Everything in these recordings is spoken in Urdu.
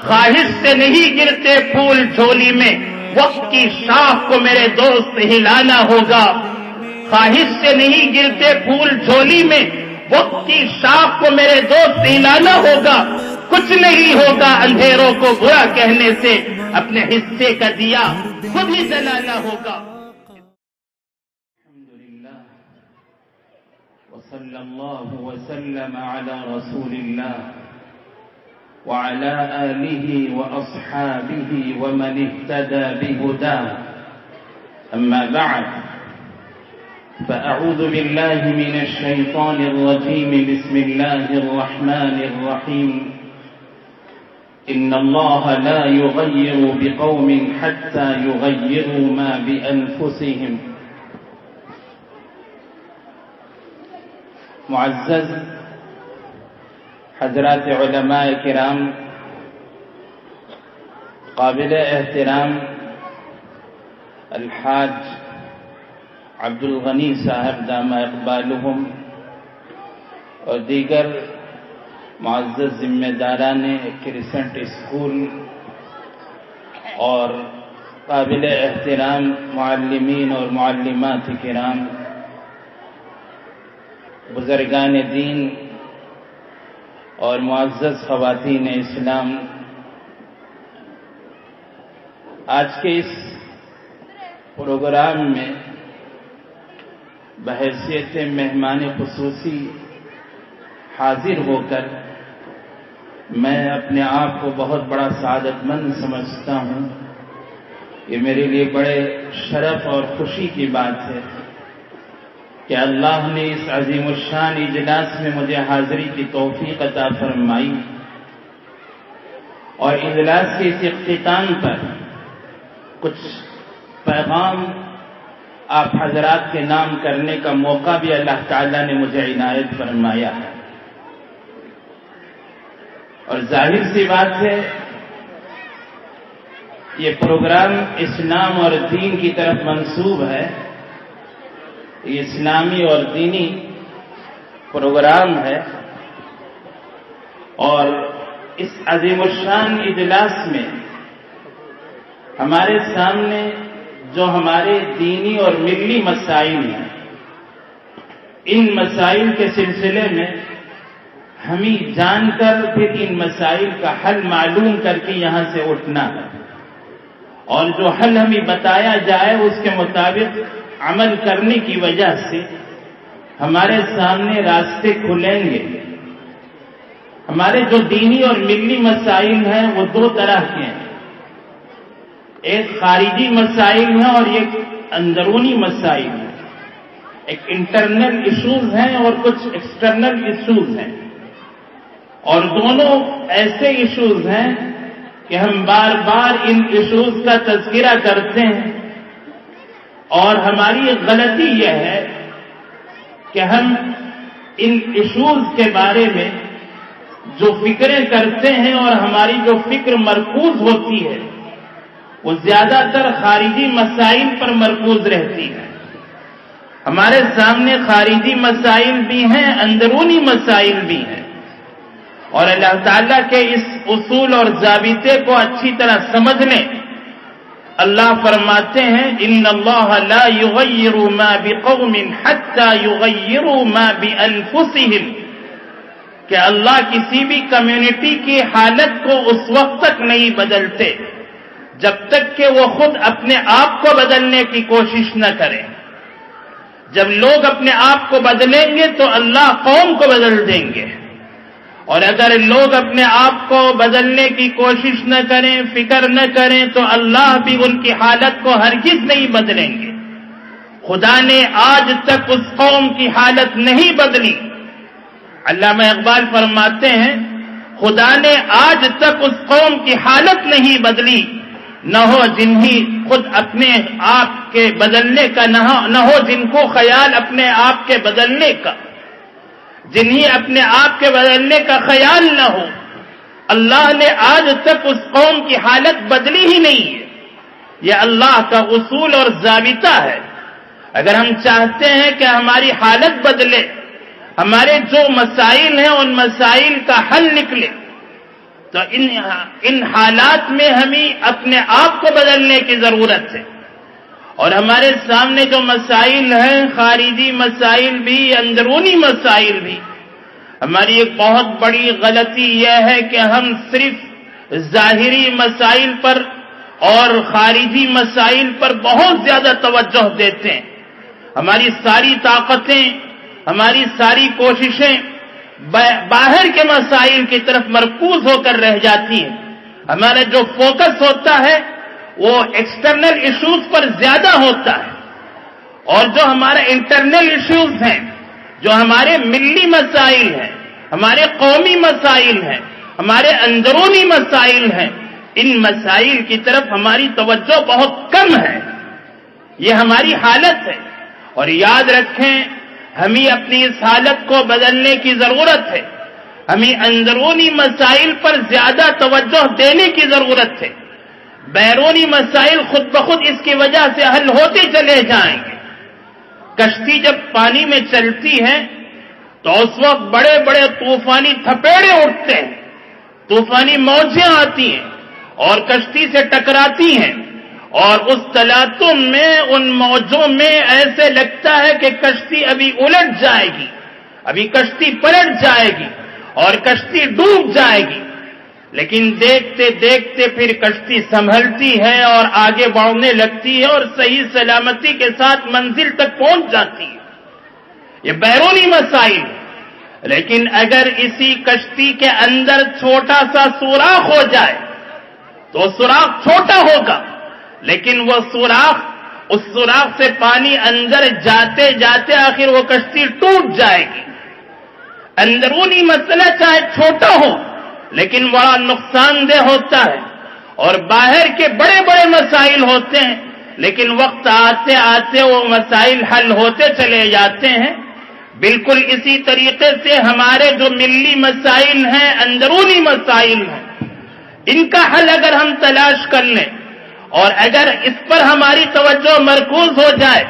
خواہش سے نہیں گرتے پھول جھولی میں، وقت کی شاخ کو میرے دوست ہلانا ہوگا۔ خواہش سے نہیں گرتے پھول جھولی میں، وقت کی شاخ کو میرے دوست ہلانا ہوگا۔ کچھ نہیں ہوگا اندھیروں کو برا کہنے سے، اپنے حصے کا دیا خود ہی جلانا ہوگا۔ الحمدللہ وصلی اللہ وسلم علی رسول اللہ وعلى آله وأصحابه ومن اهتدى بهداه، أما بعد، فأعوذ بالله من الشيطان الرجيم، بسم الله الرحمن الرحيم، إن الله لا يغير بقوم حتى يغيروا ما بأنفسهم۔ معزز حضرات علماء کرام، قابل احترام الحاج عبد الغنی صاحب دامہ اقبالہم اور دیگر معزز ذمہ داران کرسنٹ اسکول اور قابل احترام معلمین اور معلمات کرام، بزرگان دین اور معزز خواتین اسلام، آج کے اس پروگرام میں بحیثیت مہمان خصوصی حاضر ہو کر میں اپنے آپ کو بہت بڑا سعادت مند سمجھتا ہوں۔ یہ میرے لیے بڑے شرف اور خوشی کی بات ہے کہ اللہ نے اس عظیم الشان اجلاس میں مجھے حاضری کی توفیق عطا فرمائی، اور اجلاس کے اس اختتام پر کچھ پیغام آپ حضرات کے نام کرنے کا موقع بھی اللہ تعالیٰ نے مجھے عنایت فرمایا ہے۔ اور ظاہر سی بات ہے، یہ پروگرام اسلام اور دین کی طرف منسوب ہے، یہ اسلامی اور دینی پروگرام ہے، اور اس عظیم الشان اجلاس میں ہمارے سامنے جو ہمارے دینی اور ملی مسائل ہیں، ان مسائل کے سلسلے میں ہمیں جان کر پھر ان مسائل کا حل معلوم کر کے یہاں سے اٹھنا ہے، اور جو حل ہمیں بتایا جائے اس کے مطابق عمل کرنے کی وجہ سے ہمارے سامنے راستے کھلیں گے۔ ہمارے جو دینی اور ملی مسائل ہیں وہ دو طرح کے ہیں، ایک خارجی مسائل ہیں اور ایک اندرونی مسائل ہیں، ایک انٹرنل ایشوز ہیں اور کچھ ایکسٹرنل ایشوز ہیں، اور دونوں ایسے ایشوز ہیں کہ ہم بار بار ان ایشوز کا تذکرہ کرتے ہیں، اور ہماری غلطی یہ ہے کہ ہم ان ایشوز کے بارے میں جو فکریں کرتے ہیں اور ہماری جو فکر مرکوز ہوتی ہے وہ زیادہ تر خارجی مسائل پر مرکوز رہتی ہے۔ ہمارے سامنے خارجی مسائل بھی ہیں، اندرونی مسائل بھی ہیں، اور اللہ تعالیٰ کے اس اصول اور ضابطے کو اچھی طرح سمجھ لیں۔ اللہ فرماتے ہیں ان اللہ لا یغیر ما بقوم حتی یغیروا ما بانفسہم، کہ اللہ کسی بھی کمیونٹی کی حالت کو اس وقت تک نہیں بدلتے جب تک کہ وہ خود اپنے آپ کو بدلنے کی کوشش نہ کریں۔ جب لوگ اپنے آپ کو بدلیں گے تو اللہ قوم کو بدل دیں گے، اور اگر لوگ اپنے آپ کو بدلنے کی کوشش نہ کریں، فکر نہ کریں، تو اللہ بھی ان کی حالت کو ہرگز نہیں بدلیں گے۔ خدا نے آج تک اس قوم کی حالت نہیں بدلی۔ علامہ اقبال فرماتے ہیں خدا نے آج تک اس قوم کی حالت نہیں بدلی، نہ ہو جنہیں خود اپنے آپ کے بدلنے کا، نہ ہو جن کو خیال اپنے آپ کے بدلنے کا، جنہیں اپنے آپ کے بدلنے کا خیال نہ ہو۔ اللہ نے آج تک اس قوم کی حالت بدلی ہی نہیں ہے۔ یہ اللہ کا اصول اور ضابطہ ہے۔ اگر ہم چاہتے ہیں کہ ہماری حالت بدلے، ہمارے جو مسائل ہیں ان مسائل کا حل نکلے، تو ان حالات میں ہمیں اپنے آپ کو بدلنے کی ضرورت ہے. اور ہمارے سامنے جو مسائل ہیں، خارجی مسائل بھی، اندرونی مسائل بھی، ہماری ایک بہت بڑی غلطی یہ ہے کہ ہم صرف ظاہری مسائل پر اور خارجی مسائل پر بہت زیادہ توجہ دیتے ہیں. ہماری ساری طاقتیں، ہماری ساری کوششیں باہر کے مسائل کی طرف مرکوز ہو کر رہ جاتی ہیں. ہمارا جو فوکس ہوتا ہے وہ ایکسٹرنل ایشوز پر زیادہ ہوتا ہے، اور جو ہمارے انٹرنل ایشوز ہیں، جو ہمارے ملی مسائل ہیں، ہمارے قومی مسائل ہیں، ہمارے اندرونی مسائل ہیں، ان مسائل کی طرف ہماری توجہ بہت کم ہے. یہ ہماری حالت ہے. اور یاد رکھیں، ہمیں اپنی اس حالت کو بدلنے کی ضرورت ہے. ہمیں اندرونی مسائل پر زیادہ توجہ دینے کی ضرورت ہے. بیرونی مسائل خود بخود اس کی وجہ سے حل ہوتے چلے جائیں گے. کشتی جب پانی میں چلتی ہے تو اس وقت بڑے بڑے طوفانی تھپیڑے اٹھتے ہیں، طوفانی موجیں آتی ہیں اور کشتی سے ٹکراتی ہیں، اور اس تلاطم میں، ان موجوں میں ایسے لگتا ہے کہ کشتی ابھی الٹ جائے گی، ابھی کشتی پلٹ جائے گی اور کشتی ڈوب جائے گی. لیکن دیکھتے دیکھتے پھر کشتی سنبھلتی ہے اور آگے بڑھنے لگتی ہے اور صحیح سلامتی کے ساتھ منزل تک پہنچ جاتی ہے. یہ بیرونی مسائل. لیکن اگر اسی کشتی کے اندر چھوٹا سا سوراخ ہو جائے تو سوراخ چھوٹا ہوگا، لیکن وہ سوراخ، اس سوراخ سے پانی اندر جاتے جاتے آخر وہ کشتی ٹوٹ جائے گی. اندرونی مسئلہ چاہے چھوٹا ہو لیکن بڑا نقصان دہ ہوتا ہے، اور باہر کے بڑے بڑے مسائل ہوتے ہیں لیکن وقت آتے آتے وہ مسائل حل ہوتے چلے جاتے ہیں. بالکل اسی طریقے سے ہمارے جو ملی مسائل ہیں، اندرونی مسائل ہیں، ان کا حل اگر ہم تلاش کر لیں اور اگر اس پر ہماری توجہ مرکوز ہو جائے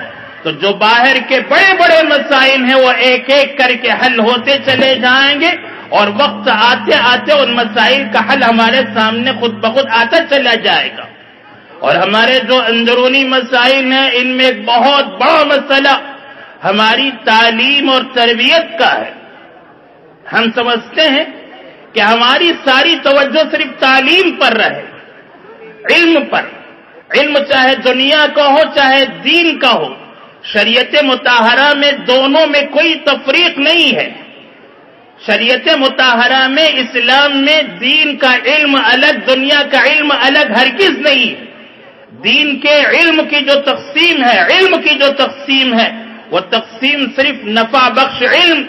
تو جو باہر کے بڑے بڑے مسائل ہیں وہ ایک ایک کر کے حل ہوتے چلے جائیں گے، اور وقت آتے آتے ان مسائل کا حل ہمارے سامنے خود بخود آتا چلا جائے گا. اور ہمارے جو اندرونی مسائل ہیں، ان میں ایک بہت بڑا مسئلہ ہماری تعلیم اور تربیت کا ہے. ہم سمجھتے ہیں کہ ہماری ساری توجہ صرف تعلیم پر رہے، علم پر. علم چاہے دنیا کا ہو چاہے دین کا ہو، شریعت مطہرہ میں دونوں میں کوئی تفریق نہیں ہے. شریعت مطہرہ میں، اسلام میں دین کا علم الگ، دنیا کا علم الگ ہرگز نہیں ہے. دین کے علم کی جو تقسیم ہے، علم کی جو تقسیم ہے، وہ تقسیم صرف نفع بخش علم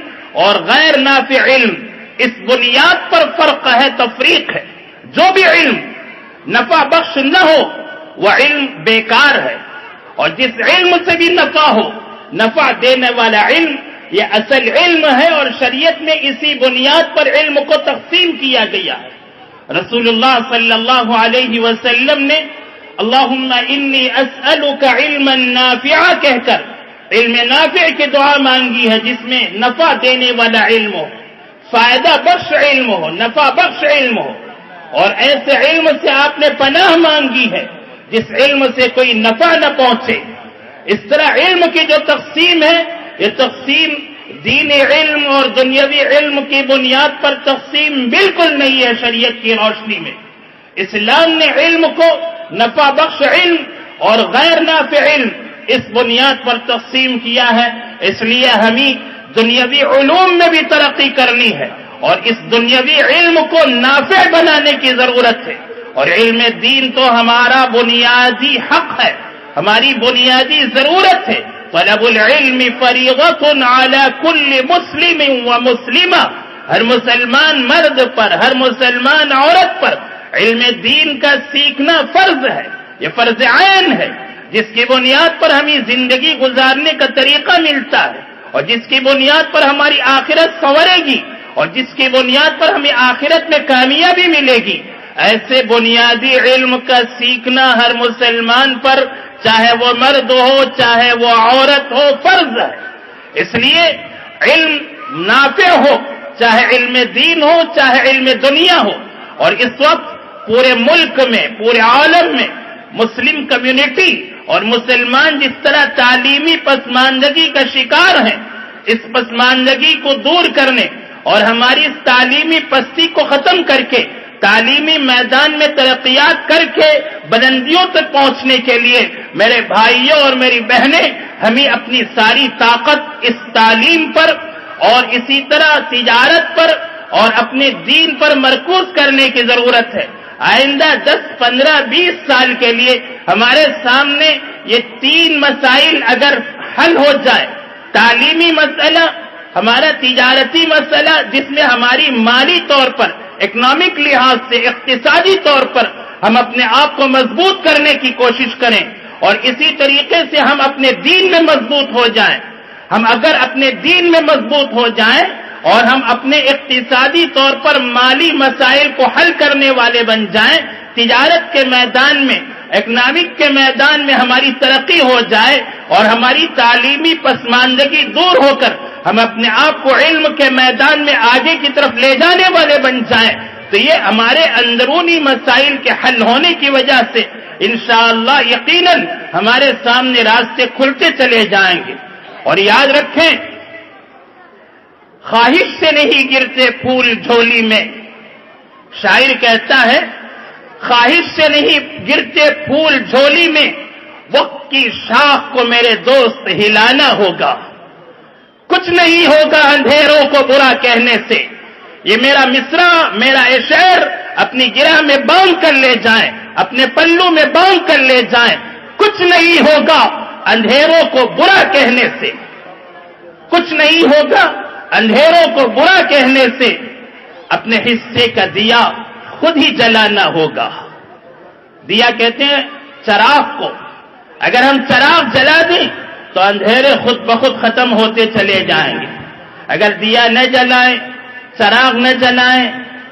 اور غیر نافع علم، اس بنیاد پر فرق ہے، تفریق ہے. جو بھی علم نفع بخش نہ ہو وہ علم بیکار ہے، اور جس علم سے بھی نفع ہو، نفع دینے والا علم، یہ اصل علم ہے. اور شریعت میں اسی بنیاد پر علم کو تقسیم کیا گیا ہے. رسول اللہ صلی اللہ علیہ وسلم نے اللہم انی اسألک علما نافعا کہہ کر علم نافع کی دعا مانگی ہے، جس میں نفع دینے والا علم ہو، فائدہ بخش علم ہو، نفع بخش علم ہو. اور ایسے علم سے آپ نے پناہ مانگی ہے جس علم سے کوئی نفع نہ پہنچے. اس طرح علم کی جو تقسیم ہے، یہ تقسیم دینی علم اور دنیاوی علم کی بنیاد پر تقسیم بالکل نہیں ہے. شریعت کی روشنی میں اسلام نے علم کو نفع بخش علم اور غیر نافع علم اس بنیاد پر تقسیم کیا ہے. اس لیے ہمیں دنیاوی علوم میں بھی ترقی کرنی ہے اور اس دنیاوی علم کو نافع بنانے کی ضرورت ہے. اور علم دین تو ہمارا بنیادی حق ہے، ہماری بنیادی ضرورت ہے. طلب العلم فریضۃ علی کل مسلم و مسلمہ، ہر مسلمان مرد پر، ہر مسلمان عورت پر علم دین کا سیکھنا فرض ہے. یہ فرض عین ہے، جس کی بنیاد پر ہمیں زندگی گزارنے کا طریقہ ملتا ہے، اور جس کی بنیاد پر ہماری آخرت سنورے گی، اور جس کی بنیاد پر ہمیں آخرت میں کامیابی ملے گی. ایسے بنیادی علم کا سیکھنا ہر مسلمان پر، چاہے وہ مرد ہو چاہے وہ عورت ہو، فرض ہے. اس لیے علم نافع ہو، چاہے علم دین ہو چاہے علم دنیا ہو، اور اس وقت پورے ملک میں، پورے عالم میں مسلم کمیونٹی اور مسلمان جس طرح تعلیمی پسماندگی کا شکار ہیں، اس پسماندگی کو دور کرنے اور ہماری اس تعلیمی پستی کو ختم کر کے تعلیمی میدان میں ترقیات کر کے بلندیوں تک پہنچنے کے لیے میرے بھائیوں اور میری بہنیں، ہمیں اپنی ساری طاقت اس تعلیم پر اور اسی طرح تجارت پر اور اپنے دین پر مرکوز کرنے کی ضرورت ہے۔ آئندہ 10، 15، 20 سال کے لیے ہمارے سامنے یہ 3 مسائل اگر حل ہو جائے، تعلیمی مسئلہ، ہمارا تجارتی مسئلہ جس میں ہماری مالی طور پر، اکنامک لحاظ سے، اقتصادی طور پر ہم اپنے آپ کو مضبوط کرنے کی کوشش کریں، اور اسی طریقے سے ہم اپنے دین میں مضبوط ہو جائیں۔ ہم اگر اپنے دین میں مضبوط ہو جائیں اور ہم اپنے اقتصادی طور پر مالی مسائل کو حل کرنے والے بن جائیں، تجارت کے میدان میں، اکنامک کے میدان میں ہماری ترقی ہو جائے اور ہماری تعلیمی پسماندگی دور ہو کر ہم اپنے آپ کو علم کے میدان میں آگے کی طرف لے جانے والے بن جائیں، تو یہ ہمارے اندرونی مسائل کے حل ہونے کی وجہ سے انشاءاللہ یقیناً ہمارے سامنے راستے کھلتے چلے جائیں گے۔ اور یاد رکھیں، خواہش سے نہیں گرتے پھول جھولی میں، شاعر کہتا ہے خواہش سے نہیں گرتے پھول جھولی میں، وقت کی شاخ کو میرے دوست ہلانا ہوگا۔ کچھ نہیں ہوگا اندھیروں کو برا کہنے سے، یہ میرا مصرع، میرا یہ شعر اپنی گرہ میں باندھ کر لے جائیں، اپنے پلو میں باندھ کر لے جائیں۔ کچھ نہیں ہوگا اندھیروں کو برا کہنے سے، کچھ نہیں ہوگا اندھیروں کو برا کہنے سے، اپنے حصے کا دیا خود ہی جلانا ہوگا۔ دیا کہتے ہیں چراغ کو، اگر ہم چراغ جلا دیں تو اندھیرے خود بخود ختم ہوتے چلے جائیں گے۔ اگر دیا نہ جلائیں، چراغ نہ جلائیں،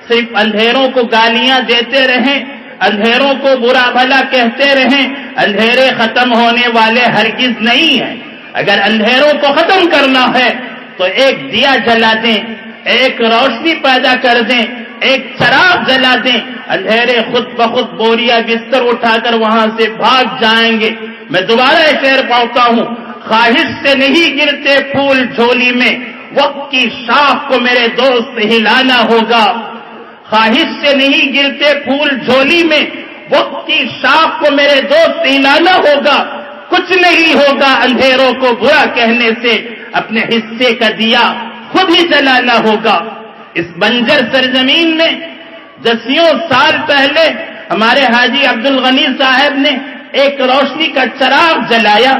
صرف اندھیروں کو گالیاں دیتے رہیں، اندھیروں کو برا بھلا کہتے رہیں، اندھیرے ختم ہونے والے ہرگز نہیں ہیں۔ اگر اندھیروں کو ختم کرنا ہے تو ایک دیا جلا دیں، ایک روشنی پیدا کر دیں، ایک چراغ جلا دیں، اندھیرے خود بخود بوریا بستر اٹھا کر وہاں سے بھاگ جائیں گے۔ میں دوبارہ ایک شعر پڑھتا ہوں، خواہش سے نہیں گرتے پھول جھولی میں، وقت کی شاخ کو میرے دوست ہلانا ہوگا۔ خواہش سے نہیں گرتے پھول جھولی میں، وقت کی شاخ کو میرے دوست ہلانا ہوگا۔ کچھ نہیں ہوگا اندھیروں کو برا کہنے سے، اپنے حصے کا دیا خود ہی جلانا ہوگا۔ اس بنجر سرزمین میں دسیوں سال پہلے ہمارے حاجی عبدالغنی صاحب نے ایک روشنی کا چراغ جلایا،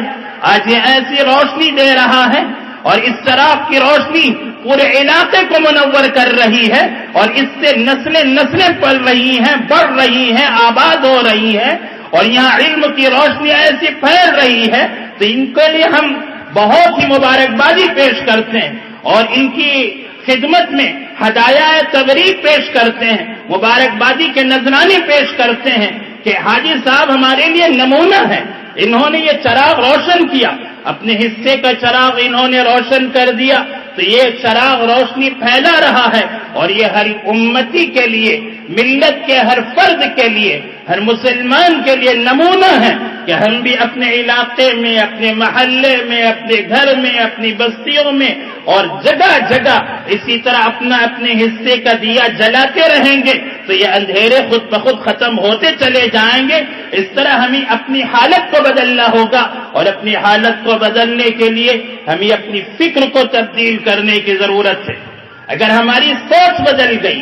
آج یہ ایسی روشنی دے رہا ہے اور اس چراغ کی روشنی پورے علاقے کو منور کر رہی ہے، اور اس سے نسلیں پل رہی ہیں، بڑھ رہی ہیں، آباد ہو رہی ہیں، اور یہاں علم کی روشنی ایسی پھیل رہی ہے، تو ان کے لیے ہم بہت ہی مبارکبادی پیش کرتے ہیں اور ان کی خدمت میں ہدایہ تبریک پیش کرتے ہیں، مبارکبادی کے نذرانے پیش کرتے ہیں کہ حاجی صاحب ہمارے لیے نمونہ ہیں۔ انہوں نے یہ چراغ روشن کیا، اپنے حصے کا چراغ انہوں نے روشن کر دیا، تو یہ چراغ روشنی پھیلا رہا ہے، اور یہ ہر امتی کے لیے، ملت کے ہر فرد کے لیے، ہر مسلمان کے لیے نمونہ ہے کہ ہم بھی اپنے علاقے میں، اپنے محلے میں، اپنے گھر میں، اپنی بستیوں میں اور جگہ جگہ اسی طرح اپنے حصے کا دیا جلاتے رہیں گے تو یہ اندھیرے خود بخود ختم ہوتے چلے جائیں گے۔ اس طرح ہمیں اپنی حالت کو بدلنا ہوگا، اور اپنی حالت کو بدلنے کے لیے ہمیں اپنی فکر کو تبدیل کرنے کی ضرورت ہے۔ اگر ہماری سوچ بدل گئی،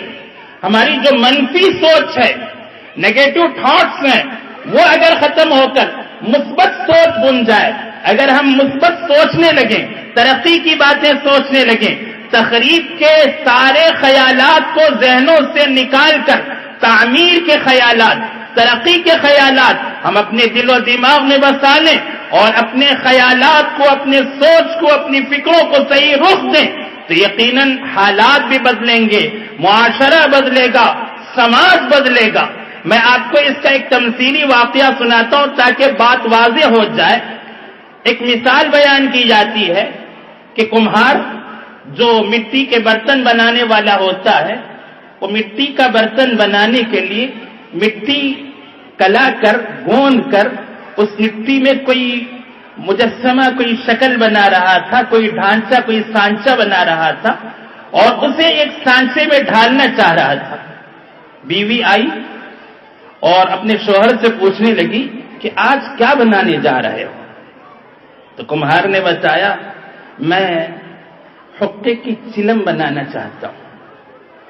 ہماری جو منفی سوچ ہے، نیگیٹو تھاٹس ہیں، وہ اگر ختم ہو کر مثبت سوچ بن جائے، اگر ہم مثبت سوچنے لگیں، ترقی کی باتیں سوچنے لگیں، تخریب کے سارے خیالات کو ذہنوں سے نکال کر تعمیر کے خیالات، ترقی کے خیالات ہم اپنے دل و دماغ میں بسا لیں، اور اپنے خیالات کو، اپنے سوچ کو، اپنی فکروں کو صحیح رخ دیں، تو یقیناً حالات بھی بدلیں گے، معاشرہ بدلے گا، سماج بدلے گا۔ میں آپ کو اس کا ایک تمثیلی واقعہ سناتا ہوں تاکہ بات واضح ہو جائے۔ ایک مثال بیان کی جاتی ہے کہ کمہار جو مٹی کے برتن بنانے والا ہوتا ہے، وہ مٹی کا برتن بنانے کے لیے مٹی کلا کر گوند کر اس مٹی میں کوئی مجسمہ کوئی شکل بنا رہا تھا، کوئی ڈھانچہ کوئی سانچہ بنا رہا تھا اور اسے ایک سانچے میں ڈھالنا چاہ رہا تھا۔ بیوی آئی اور اپنے شوہر سے پوچھنے لگی کہ آج کیا بنانے جا رہے ہو؟ تو کمہار نے بتایا میں حقے کی چلم بنانا چاہتا ہوں۔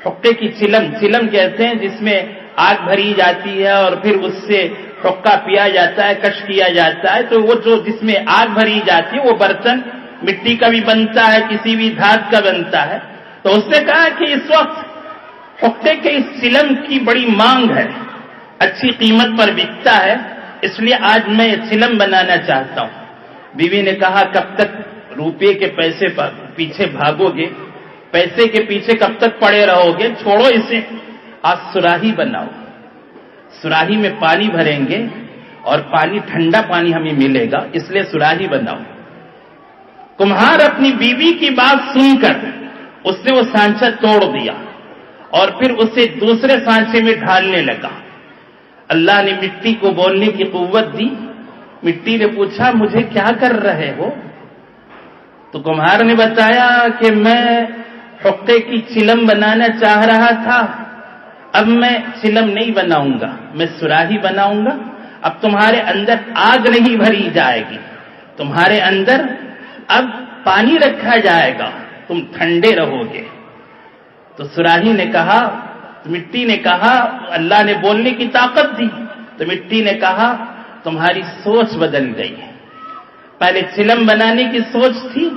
حقے کی چلم کہتے ہیں جس میں آگ بھری جاتی ہے اور پھر اس سے حقہ پیا جاتا ہے، کش کیا جاتا ہے، تو وہ جو جس میں آگ بھری جاتی ہے وہ برتن مٹی کا بھی بنتا ہے، کسی بھی دھات کا بنتا ہے۔ تو اس نے کہا کہ اس وقت حقے کے اس چلم کی بڑی مانگ ہے، اچھی قیمت پر بکتا ہے، اس لیے آج میں چلم بنانا چاہتا ہوں۔ بیوی نے کہا کب تک روپے کے پیسے پر پیچھے بھاگو گے؟ پیسے کے پیچھے کب تک پڑے رہو گے؟ چھوڑو اسے، آج سراہی بناؤ، سراہی میں پانی بھریں گے اور پانی ٹھنڈا پانی ہمیں ملے گا، اس لیے سراہی بناؤ۔ کمہار اپنی بیوی کی بات سن کر اس نے وہ سانچہ توڑ دیا اور پھر اسے دوسرے سانچے میں ڈھالنے لگا۔ اللہ نے مٹی کو بولنے کی قوت دی۔ مٹی نے پوچھا مجھے کیا کر رہے ہو؟ تو کمہار نے بتایا کہ میں حقے کی چلم بنانا چاہ رہا تھا، اب میں چلم نہیں بناؤں گا، میں سراہی بناؤں گا۔ اب تمہارے اندر آگ نہیں بھری جائے گی، تمہارے اندر اب پانی رکھا جائے گا، تم ٹھنڈے رہو گے۔ تو سراہی نے کہا، مٹی نے کہا، اللہ نے بولنے کی طاقت دی، تو مٹی نے کہا تمہاری سوچ بدل گئی ہے، پہلے چلم بنانے کی سوچ تھی،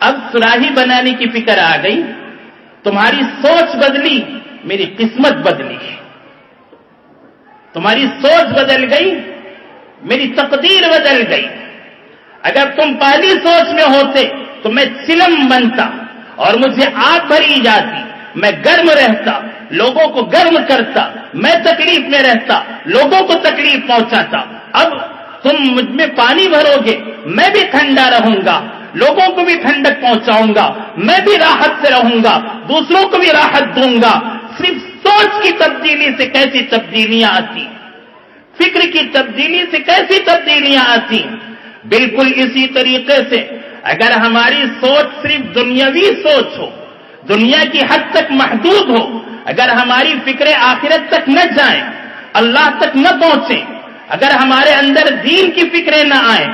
اب سراہی بنانے کی فکر آ گئی، تمہاری سوچ بدلی، میری قسمت بدلی، تمہاری سوچ بدل گئی، میری تقدیر بدل گئی۔ اگر تم پہلی سوچ میں ہوتے تو میں چلم بنتا اور مجھے آگ بھری جاتی، میں گرم رہتا، لوگوں کو گرم کرتا، میں تکلیف میں رہتا، لوگوں کو تکلیف پہنچاتا۔ اب تم مجھ میں پانی بھرو گے، میں بھی ٹھنڈا رہوں گا، لوگوں کو بھی ٹھنڈک پہنچاؤں گا، میں بھی راحت سے رہوں گا، دوسروں کو بھی راحت دوں گا۔ صرف سوچ کی تبدیلی سے کیسی تبدیلیاں آتی، فکر کی تبدیلی سے کیسی تبدیلیاں آتی۔ بالکل اسی طریقے سے اگر ہماری سوچ صرف دنیاوی سوچ ہو، دنیا کی حد تک محدود ہو، اگر ہماری فکریں آخرت تک نہ جائیں، اللہ تک نہ پہنچیں، اگر ہمارے اندر دین کی فکریں نہ آئیں،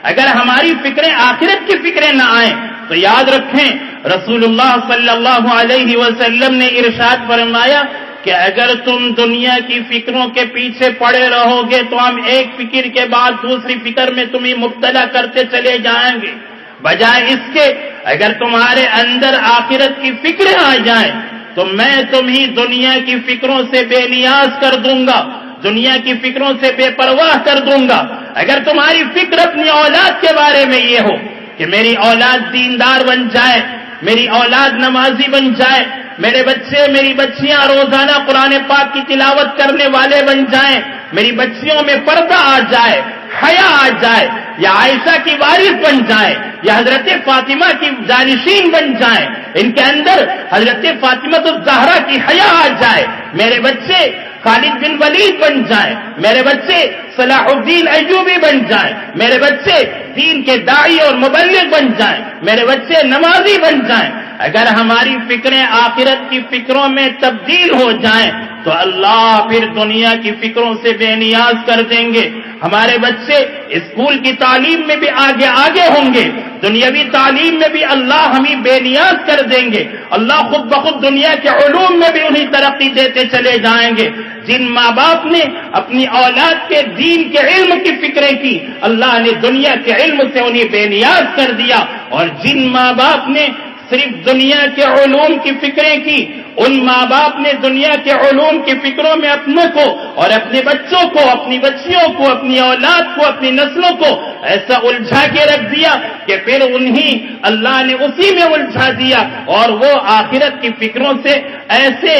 اگر ہماری فکریں آخرت کی فکریں نہ آئیں، تو یاد رکھیں رسول اللہ صلی اللہ علیہ وسلم نے ارشاد فرمایا کہ اگر تم دنیا کی فکروں کے پیچھے پڑے رہو گے تو ہم ایک فکر کے بعد دوسری فکر میں تمہیں مبتلا کرتے چلے جائیں گے، بجائے اس کے اگر تمہارے اندر آخرت کی فکریں آ جائیں تو میں تمہیں دنیا کی فکروں سے بے نیاز کر دوں گا، دنیا کی فکروں سے بے پرواہ کر دوں گا۔ اگر تمہاری فکر اپنی اولاد کے بارے میں یہ ہو کہ میری اولاد دیندار بن جائے، میری اولاد نمازی بن جائے، میرے بچے میری بچیاں روزانہ قرآن پاک کی تلاوت کرنے والے بن جائیں، میری بچیوں میں پردہ آ جائے، حیا آ جائے، یا عائشہ کی وارث بن جائے، یا حضرت فاطمہ کی جانشین بن جائیں، ان کے اندر حضرت فاطمہ الزہرا کی حیا آ جائے، میرے بچے خالد بن ولید بن جائیں، میرے بچے صلاح الدین ایوبی بن جائیں، میرے بچے دین کے داعی اور مبلغ بن جائیں، میرے بچے نمازی بن جائیں۔ اگر ہماری فکریں آخرت کی فکروں میں تبدیل ہو جائیں تو اللہ پھر دنیا کی فکروں سے بے نیاز کر دیں گے۔ ہمارے بچے اسکول کی تعلیم میں بھی آگے آگے ہوں گے، دنیاوی تعلیم میں بھی اللہ ہمیں بے نیاز کر دیں گے، اللہ خود بخود دنیا کے علوم میں بھی انہیں ترقی دیتے چلے جائیں گے۔ جن ماں باپ نے اپنی اولاد کے دین کے علم کی فکریں کی، اللہ نے دنیا کے علم سے انہیں بے نیاز کر دیا، اور جن ماں باپ نے صرف دنیا کے علوم کی فکریں کی، ان ماں باپ نے دنیا کے علوم کی فکروں میں اپنوں کو اور اپنے بچوں کو، اپنی بچیوں کو، اپنی اولاد کو، اپنی نسلوں کو ایسا الجھا کے رکھ دیا کہ پھر انہیں اللہ نے اسی میں الجھا دیا، اور وہ آخرت کی فکروں سے ایسے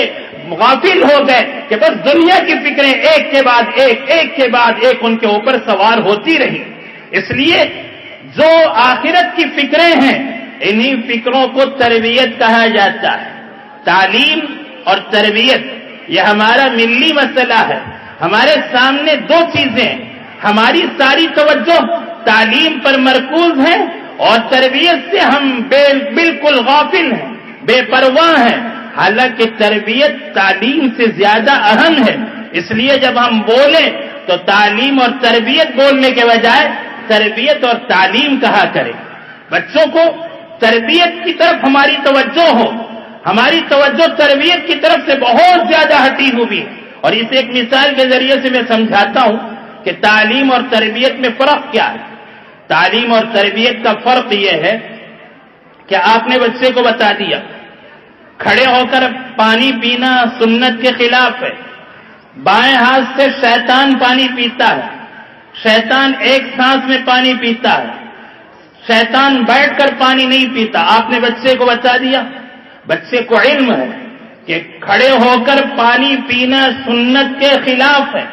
غافل ہو گئے کہ بس دنیا کی فکریں ایک کے بعد ایک، ایک کے بعد ایک ان کے اوپر سوار ہوتی رہی۔ اس لیے جو آخرت کی فکریں ہیں، انہی فکروں کو تربیت کہا جاتا ہے۔ تعلیم اور تربیت یہ ہمارا ملی مسئلہ ہے. ہمارے سامنے دو چیزیں ہیں. ہماری ساری توجہ تعلیم پر مرکوز ہے اور تربیت سے ہم بالکل غافل ہیں، بے پرواہ ہیں. حالانکہ تربیت تعلیم سے زیادہ اہم ہے. اس لیے جب ہم بولیں تو تعلیم اور تربیت بولنے کے بجائے تربیت اور تعلیم کہا کریں. بچوں کو تربیت کی طرف ہماری توجہ ہو. ہماری توجہ تربیت کی طرف سے بہت زیادہ ہٹی ہوئی ہے. اور اس ایک مثال کے ذریعے سے میں سمجھاتا ہوں کہ تعلیم اور تربیت میں فرق کیا ہے. تعلیم اور تربیت کا فرق یہ ہے کہ آپ نے بچے کو بتا دیا کھڑے ہو کر پانی پینا سنت کے خلاف ہے. بائیں ہاتھ سے شیطان پانی پیتا ہے. شیطان ایک سانس میں پانی پیتا ہے. شیطان بیٹھ کر پانی نہیں پیتا. آپ نے بچے کو بتا دیا. بچے کو علم ہے کہ کھڑے ہو کر پانی پینا سنت کے خلاف ہے.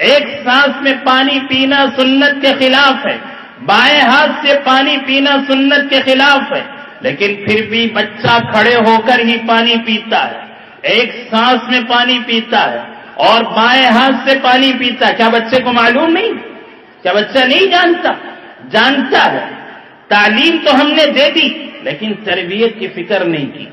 ایک سانس میں پانی پینا سنت کے خلاف ہے. بائیں ہاتھ سے پانی پینا سنت کے خلاف ہے. لیکن پھر بھی بچہ کھڑے ہو کر ہی پانی پیتا ہے. ایک سانس میں پانی پیتا ہے اور بائیں ہاتھ سے پانی پیتا ہے. کیا بچے کو معلوم نہیں؟ کیا بچہ نہیں جانتا؟ جانتا ہے. تعلیم تو ہم نے دے دی لیکن تربیت کی فکر نہیں کی.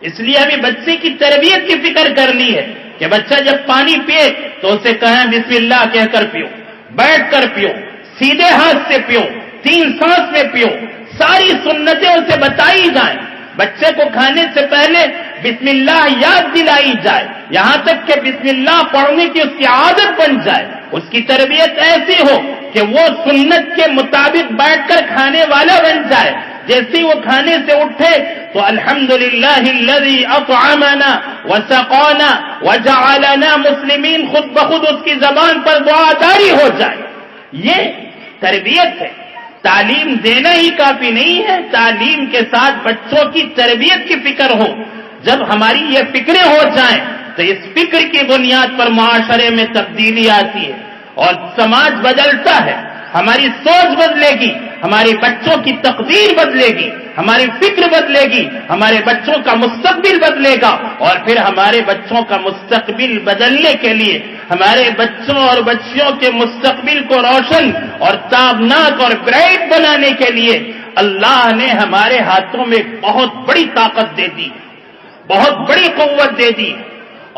اس لیے ہمیں بچے کی تربیت کی فکر کرنی ہے کہ بچہ جب پانی پیے تو اسے کہیں بسم اللہ کہہ کر پیو، بیٹھ کر پیو، سیدھے ہاتھ سے پیو، 3 سانس میں پیو. ساری سنتیں اسے بتائی جائیں. بچے کو کھانے سے پہلے بسم اللہ یاد دلائی جائے، یہاں تک کہ بسم اللہ پڑھنے کی اس کی عادت بن جائے. اس کی تربیت ایسی ہو کہ وہ سنت کے مطابق بیٹھ کر کھانے والا بن جائے. جیسے ہی وہ کھانے سے اٹھے تو الحمدللہ الذی اطعمنا وسقانا وجعلنا مسلمین خود بخود اس کی زبان پر دعا جاری ہو جائے. یہ تربیت ہے. تعلیم دینا ہی کافی نہیں ہے، تعلیم کے ساتھ بچوں کی تربیت کی فکر ہو. جب ہماری یہ فکریں ہو جائیں تو اس فکر کی بنیاد پر معاشرے میں تبدیلی آتی ہے اور سماج بدلتا ہے. ہماری سوچ بدلے گی، ہمارے بچوں کی تقدیر بدلے گی، ہماری فکر بدلے گی، ہمارے بچوں کا مستقبل بدلے گا. اور پھر ہمارے بچوں کا مستقبل بدلنے کے لیے، ہمارے بچوں اور بچیوں کے مستقبل کو روشن اور تابناک اور برائٹ بنانے کے لیے اللہ نے ہمارے ہاتھوں میں بہت بڑی طاقت دے دی، بہت بڑی قوت دے دی.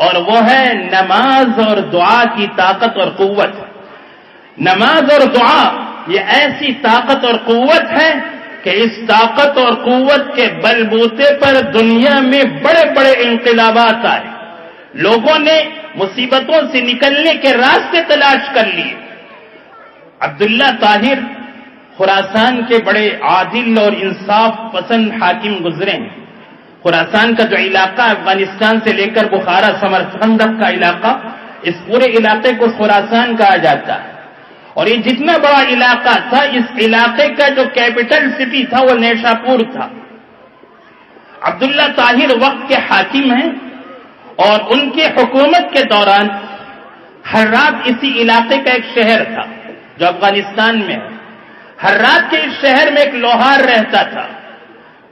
اور وہ ہے نماز اور دعا کی طاقت اور قوت. نماز اور دعا یہ ایسی طاقت اور قوت ہے کہ اس طاقت اور قوت کے بل بوتے پر دنیا میں بڑے بڑے انقلابات آئے. لوگوں نے مصیبتوں سے نکلنے کے راستے تلاش کر لیے. عبداللہ طاہر خراسان کے بڑے عادل اور انصاف پسند حاکم گزرے ہیں. خراسان کا جو علاقہ افغانستان سے لے کر بخارا سمرقند کا علاقہ، اس پورے علاقے کو خراسان کہا جاتا ہے. اور یہ جتنا بڑا علاقہ تھا، اس علاقے کا جو کیپٹل سٹی تھا وہ نیشاپور تھا. عبداللہ طاہر وقت کے حاکم ہیں اور ان کی حکومت کے دوران ہر رات اسی علاقے کا ایک شہر تھا جو افغانستان میں ہے. ہر رات کے اس شہر میں ایک لوہار رہتا تھا.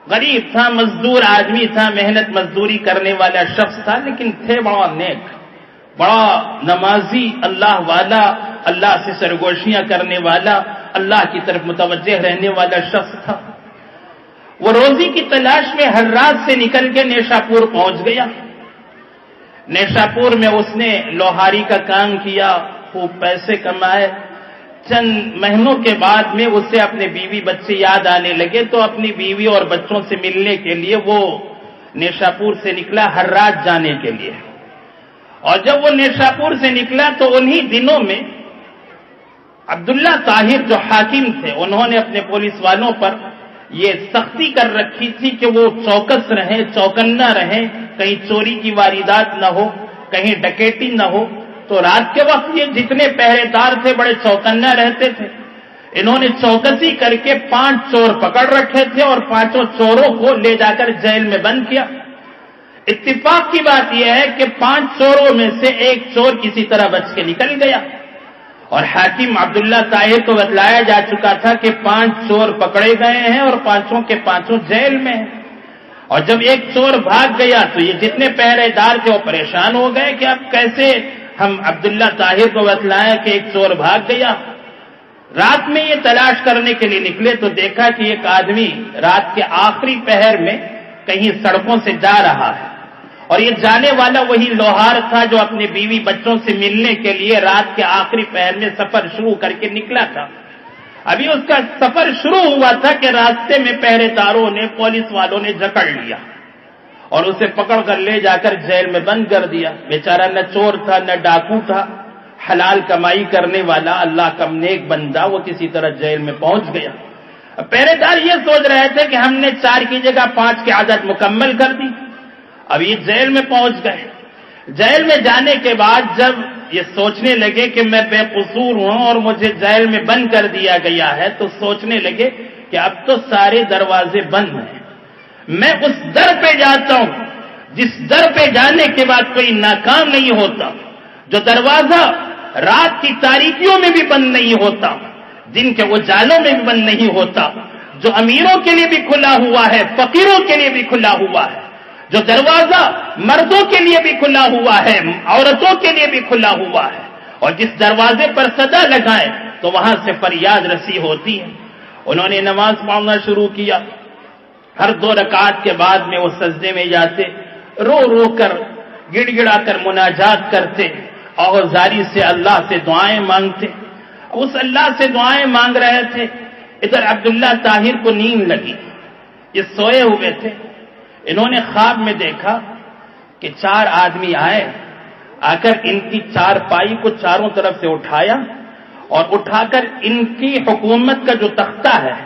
غریب تھا، مزدور آدمی تھا، محنت مزدوری کرنے والا شخص تھا، لیکن تھے بڑا نیک، بڑا نمازی، اللہ والا، اللہ سے سرگوشیاں کرنے والا، اللہ کی طرف متوجہ رہنے والا شخص تھا. وہ روزی کی تلاش میں ہر رات سے نکل کے نیشاپور پہنچ گیا. نیشاپور میں اس نے لوہاری کا کام کیا، خوب پیسے کمائے. چند مہینوں کے بعد میں اسے اپنے بیوی بچے یاد آنے لگے تو اپنی بیوی اور بچوں سے ملنے کے لیے وہ نیشاپور سے نکلا ہر رات جانے کے لیے. اور جب وہ نیشاپور سے نکلا تو انہی دنوں میں عبداللہ طاہر جو حاکم تھے انہوں نے اپنے پولیس والوں پر یہ سختی کر رکھی تھی کہ وہ چوکس رہیں، چوکنا رہیں، کہیں چوری کی واردات نہ ہو، کہیں ڈکیتی نہ ہو. تو رات کے وقت یہ جتنے پہرے دار تھے بڑے چوکنا رہتے تھے. انہوں نے چوکسی کر کے 5 چور پکڑ رکھے تھے اور 5 چوروں کو لے جا کر جیل میں بند کیا. اتفاق کی بات یہ ہے کہ 5 چوروں میں سے ایک چور کسی طرح بچ کے نکل گیا اور حاکم عبداللہ طاہر کو بتلایا جا چکا تھا کہ 5 چور پکڑے گئے ہیں اور 5 کے 5 جیل میں ہیں. اور جب ایک چور بھاگ گیا تو یہ جتنے پہرے دار تھے وہ پریشان ہو گئے کہ اب کیسے ہم عبداللہ طاہر کو بتلائیں کہ ایک چور بھاگ گیا. رات میں یہ تلاش کرنے کے لیے نکلے تو دیکھا کہ ایک آدمی رات کے آخری پہر میں کہیں سڑکوں سے جا رہا ہے اور یہ جانے والا وہی لوہار تھا جو اپنے بیوی بچوں سے ملنے کے لیے رات کے آخری پہر میں سفر شروع کر کے نکلا تھا. ابھی اس کا سفر شروع ہوا تھا کہ راستے میں پہرے داروں نے پولیس والوں نے جکڑ لیا اور اسے پکڑ کر لے جا کر جیل میں بند کر دیا. بیچارہ نہ چور تھا نہ ڈاکو تھا، حلال کمائی کرنے والا اللہ کا نیک بندہ، وہ کسی طرح جیل میں پہنچ گیا. پہرے دار یہ سوچ رہے تھے کہ ہم نے 4 کی جگہ 5 کی عادت مکمل کر دی. اب یہ جیل میں پہنچ گئے. جیل میں جانے کے بعد جب یہ سوچنے لگے کہ میں بے قصور ہوں اور مجھے جیل میں بند کر دیا گیا ہے تو سوچنے لگے کہ اب تو سارے دروازے بند ہیں، میں اس در پہ جاتا ہوں جس در پہ جانے کے بعد کوئی ناکام نہیں ہوتا، جو دروازہ رات کی تاریکیوں میں بھی بند نہیں ہوتا، دن کے اجالوں میں بھی بند نہیں ہوتا، جو امیروں کے لیے بھی کھلا ہوا ہے، فقیروں کے لیے بھی کھلا ہوا ہے، جو دروازہ مردوں کے لیے بھی کھلا ہوا ہے، عورتوں کے لیے بھی کھلا ہوا ہے، اور جس دروازے پر صدا لگائے تو وہاں سے فریاد رسی ہوتی ہے. انہوں نے نماز پڑھنا شروع کیا. ہر 2 رکعت کے بعد میں وہ سجدے میں جاتے، رو رو کر گڑ گڑا کر مناجات کرتے اور زاری سے اللہ سے دعائیں مانگتے. اس اللہ سے دعائیں مانگ رہے تھے، ادھر عبداللہ طاہر کو نیند لگی. یہ سوئے ہوئے تھے. انہوں نے خواب میں دیکھا کہ 4 آدمی آئے، آ کر ان کی 4 پائی کو چاروں طرف سے اٹھایا اور اٹھا کر ان کی حکومت کا جو تختہ ہے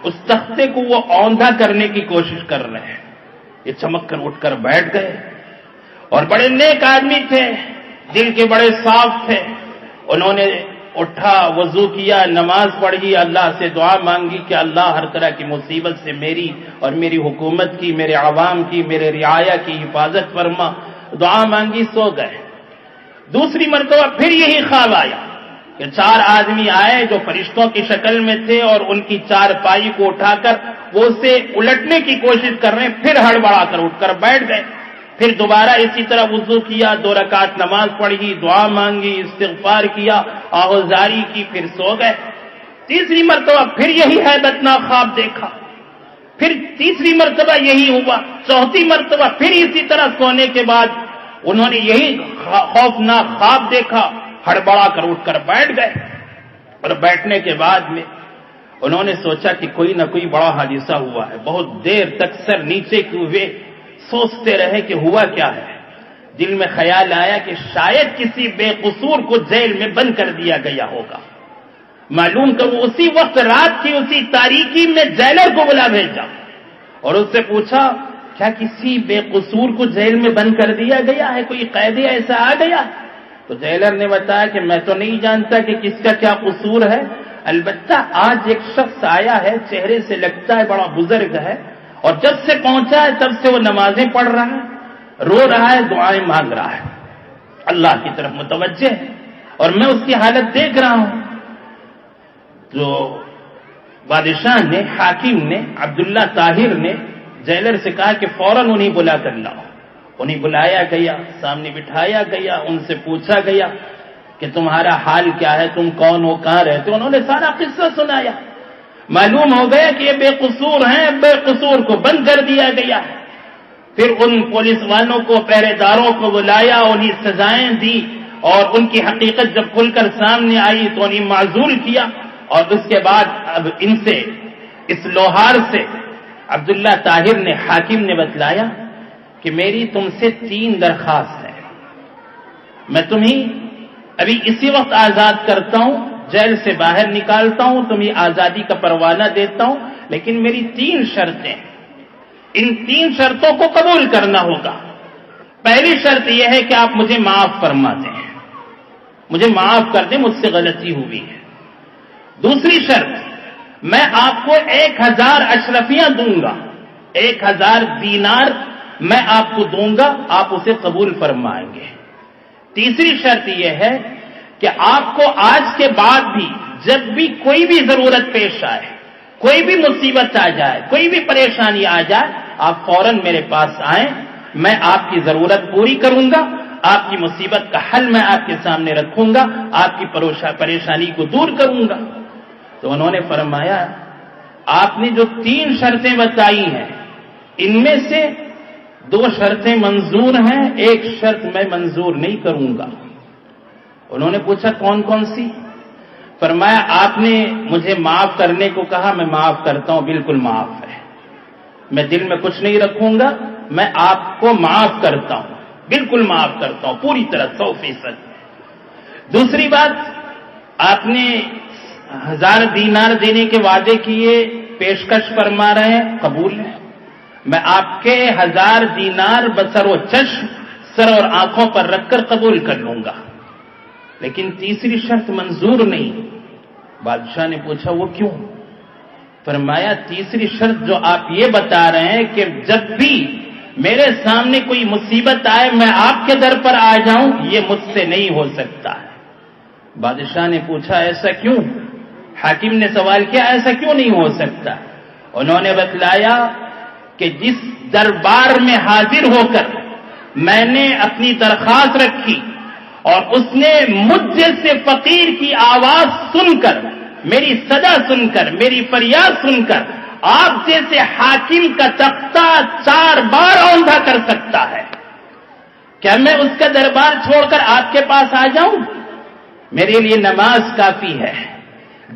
اس تختے کو وہ اوندھا کرنے کی کوشش کر رہے ہیں. یہ چمک کر اٹھ کر بیٹھ گئے اور بڑے نیک آدمی تھے، دل کے بڑے صاف تھے. انہوں نے اٹھا، وضو کیا، نماز پڑھی، اللہ سے دعا مانگی کہ اللہ ہر طرح کی مصیبت سے میری اور میری حکومت کی، میرے عوام کی، میرے رعایا کی حفاظت فرما. دعا مانگی، سو گئے. دوسری مرتبہ پھر یہی خواب آیا کہ 4 آدمی آئے جو فرشتوں کی شکل میں تھے اور ان کی 4 پائی کو اٹھا کر وہ اسے الٹنے کی کوشش کر رہے ہیں. پھر ہڑبڑا کر اٹھ کر بیٹھ گئے. پھر دوبارہ اسی طرح وضو کیا، 2 رکعت نماز پڑھی، دعا مانگی، استغفار کیا، آہوزاری کی، پھر سو گئے. تیسری مرتبہ پھر یہی ہیبتناک خواب دیکھا. پھر تیسری مرتبہ یہی ہوا. چوتھی مرتبہ پھر اسی طرح سونے کے بعد انہوں نے یہی خوفناک خواب دیکھا. ہڑبڑا کر اٹھ کر بیٹھ گئے اور بیٹھنے کے بعد میں انہوں نے سوچا کہ کوئی نہ کوئی بڑا حادثہ ہوا ہے. بہت دیر تک سر نیچے ہوئے سوچتے رہے کہ ہوا کیا ہے. دل میں خیال آیا کہ شاید کسی بے قصور کو جیل میں بند کر دیا گیا ہوگا. معلوم کروں، اسی وقت رات کی اسی تاریکی میں جیلر کو بلا بھیجا اور اس سے پوچھا کیا کسی بے قصور کو جیل میں بند کر دیا گیا ہے، کوئی قیدی ایسا آ گیا؟ تو جیلر نے بتایا کہ میں تو نہیں جانتا کہ کس کا کیا قصور ہے، البتہ آج ایک شخص آیا ہے، چہرے سے لگتا ہے بڑا بزرگ ہے، اور جب سے پہنچا ہے تب سے وہ نمازیں پڑھ رہا ہے، رو رہا ہے، دعائیں مانگ رہا ہے، اللہ کی طرف متوجہ ہے اور میں اس کی حالت دیکھ رہا ہوں. تو بادشاہ نے، حاکم نے، عبداللہ طاہر نے جیلر سے کہا کہ فوراً انہیں بلا کر لاؤ. انہیں بلایا گیا، سامنے بٹھایا گیا، ان سے پوچھا گیا کہ تمہارا حال کیا ہے، تم کون ہو، کہاں رہتے ہو. انہوں نے سارا قصہ سنایا. معلوم ہو گیا کہ یہ بے قصور ہیں، بے قصور کو بند کر دیا گیا ہے. پھر ان پولیس والوں کو، پہرے داروں کو بلایا، انہیں سزائیں دی اور ان کی حقیقت جب کھل کر سامنے آئی تو انہیں معزول کیا. اور اس کے بعد اب ان سے، اس لوہار سے عبداللہ طاہر نے، حاکم نے بتلایا کہ میری تم سے 3 درخواست ہے. میں تمہیں ابھی اسی وقت آزاد کرتا ہوں، جیل سے باہر نکالتا ہوں، تمہیں آزادی کا پروانہ دیتا ہوں، لیکن میری 3 شرطیں. ان 3 شرطوں کو قبول کرنا ہوگا. پہلی شرط یہ ہے کہ آپ مجھے معاف فرما دیں، مجھے معاف کر دیں، مجھ سے غلطی ہوئی ہے. دوسری شرط، میں آپ کو 1000 اشرفیاں دوں گا، 1000 دینار میں آپ کو دوں گا، آپ اسے قبول فرمائیں گے. تیسری شرط یہ ہے کہ آپ کو آج کے بعد بھی جب بھی کوئی بھی ضرورت پیش آئے، کوئی بھی مصیبت آ جائے، کوئی بھی پریشانی آ جائے، آپ فوراً میرے پاس آئیں، میں آپ کی ضرورت پوری کروں گا، آپ کی مصیبت کا حل میں آپ کے سامنے رکھوں گا، آپ کی پریشانی کو دور کروں گا۔ تو انہوں نے فرمایا آپ نے جو 3 شرطیں بتائی ہیں ان میں سے 2 شرطیں منظور ہیں، 1 شرط میں منظور نہیں کروں گا۔ انہوں نے پوچھا کون کون سی؟ فرمایا آپ نے مجھے معاف کرنے کو کہا، میں معاف کرتا ہوں، بالکل معاف ہے، میں دل میں کچھ نہیں رکھوں گا، میں آپ کو معاف کرتا ہوں، بالکل معاف کرتا ہوں، پوری طرح 100%۔ دوسری بات، آپ نے 1000 دینار دینے کے وعدے کیے، پیشکش فرما رہے ہیں، قبول ہے، میں آپ کے 1000 دینار بسر و چشم، سر اور آنکھوں پر رکھ کر قبول کر لوں گا، لیکن تیسری شرط منظور نہیں۔ بادشاہ نے پوچھا وہ کیوں؟ فرمایا تیسری شرط جو آپ یہ بتا رہے ہیں کہ جب بھی میرے سامنے کوئی مصیبت آئے میں آپ کے در پر آ جاؤں، یہ مجھ سے نہیں ہو سکتا ہے۔ بادشاہ نے پوچھا ایسا کیوں؟ حاکم نے سوال کیا ایسا کیوں نہیں ہو سکتا؟ انہوں نے بتلایا کہ جس دربار میں حاضر ہو کر میں نے اپنی درخواست رکھی اور اس نے مجھ جیسے فقیر کی آواز سن کر، میری صدا سن کر، میری فریاد سن کر آپ جیسے حاکم کا تختہ 4 بار اوندھا کر سکتا ہے، کیا میں اس کا دربار چھوڑ کر آپ کے پاس آ جاؤں؟ میرے لیے نماز کافی ہے،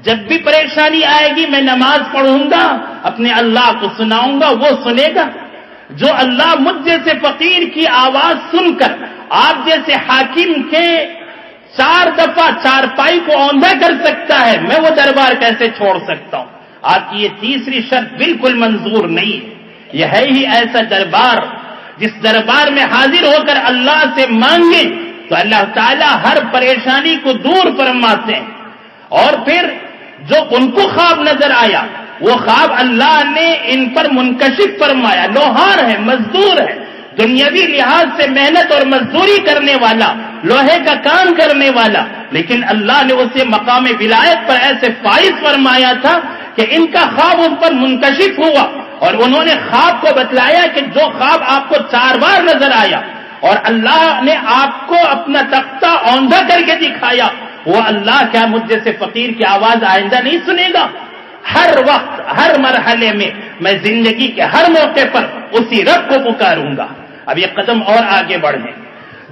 جب بھی پریشانی آئے گی میں نماز پڑھوں گا، اپنے اللہ کو سناؤں گا، وہ سنے گا۔ جو اللہ مجھ جیسے فقیر کی آواز سن کر آپ جیسے حاکم کے 4 دفعہ 4 پائی کو اوندھا کر سکتا ہے، میں وہ دربار کیسے چھوڑ سکتا ہوں؟ آپ کی یہ تیسری شرط بالکل منظور نہیں ہے۔ یہ ہے ہی ایسا دربار جس دربار میں حاضر ہو کر اللہ سے مانگیں تو اللہ تعالیٰ ہر پریشانی کو دور فرماتے ہیں۔ اور پھر جو ان کو خواب نظر آیا وہ خواب اللہ نے ان پر منکشف فرمایا۔ لوہار ہے، مزدور ہے، دنیاوی لحاظ سے محنت اور مزدوری کرنے والا، لوہے کا کام کرنے والا، لیکن اللہ نے اسے مقام ولایت پر ایسے فائز فرمایا تھا کہ ان کا خواب ان پر منکشف ہوا، اور انہوں نے خواب کو بتلایا کہ جو خواب آپ کو 4 بار نظر آیا اور اللہ نے آپ کو اپنا تختہ اوندھا کر کے دکھایا، وہ اللہ کیا مجھ جیسے فقیر کی آواز آئندہ نہیں سنے گا؟ ہر وقت، ہر مرحلے میں زندگی کے ہر موقع پر اسی رب کو پکاروں گا۔ اب یہ قدم اور آگے بڑھیں،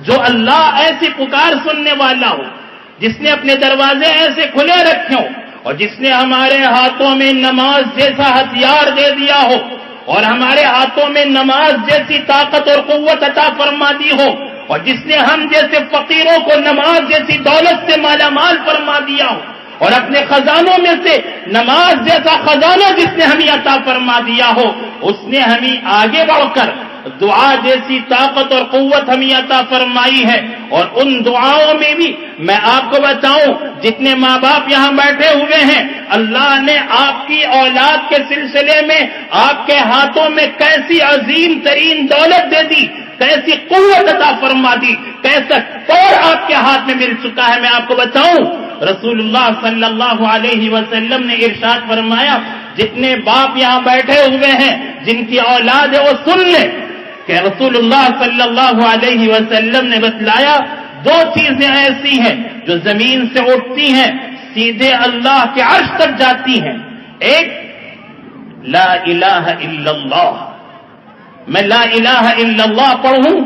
جو اللہ ایسی پکار سننے والا ہو، جس نے اپنے دروازے ایسے کھلے رکھے ہوں، اور جس نے ہمارے ہاتھوں میں نماز جیسا ہتھیار دے دیا ہو، اور ہمارے ہاتھوں میں نماز جیسی طاقت اور قوت عطا فرما دی ہو، اور جس نے ہم جیسے فقیروں کو نماز جیسی دولت سے مالا مال فرما دیا ہو، اور اپنے خزانوں میں سے نماز جیسا خزانہ جس نے ہمیں عطا فرما دیا ہو، اس نے ہمیں آگے بڑھ کر دعا جیسی طاقت اور قوت ہمیں عطا فرمائی ہے۔ اور ان دعاؤں میں بھی میں آپ کو بتاؤں، جتنے ماں باپ یہاں بیٹھے ہوئے ہیں، اللہ نے آپ کی اولاد کے سلسلے میں آپ کے ہاتھوں میں کیسی عظیم ترین دولت دے دی، کیسی قوت عطا فرما دی، کیسا طور آپ کے ہاتھ میں مل چکا ہے۔ میں آپ کو بتاؤں، رسول اللہ صلی اللہ علیہ وسلم نے ارشاد فرمایا، جتنے باپ یہاں بیٹھے ہوئے ہیں جن کی اولاد ہے وہ سن لیں کہ رسول اللہ صلی اللہ علیہ وسلم نے بتلایا 2 چیزیں ایسی ہیں جو زمین سے اٹھتی ہیں سیدھے اللہ کے عرش تک جاتی ہیں۔ ایک لا الہ الا اللہ، میں لا الہ الا اللہ پڑھوں،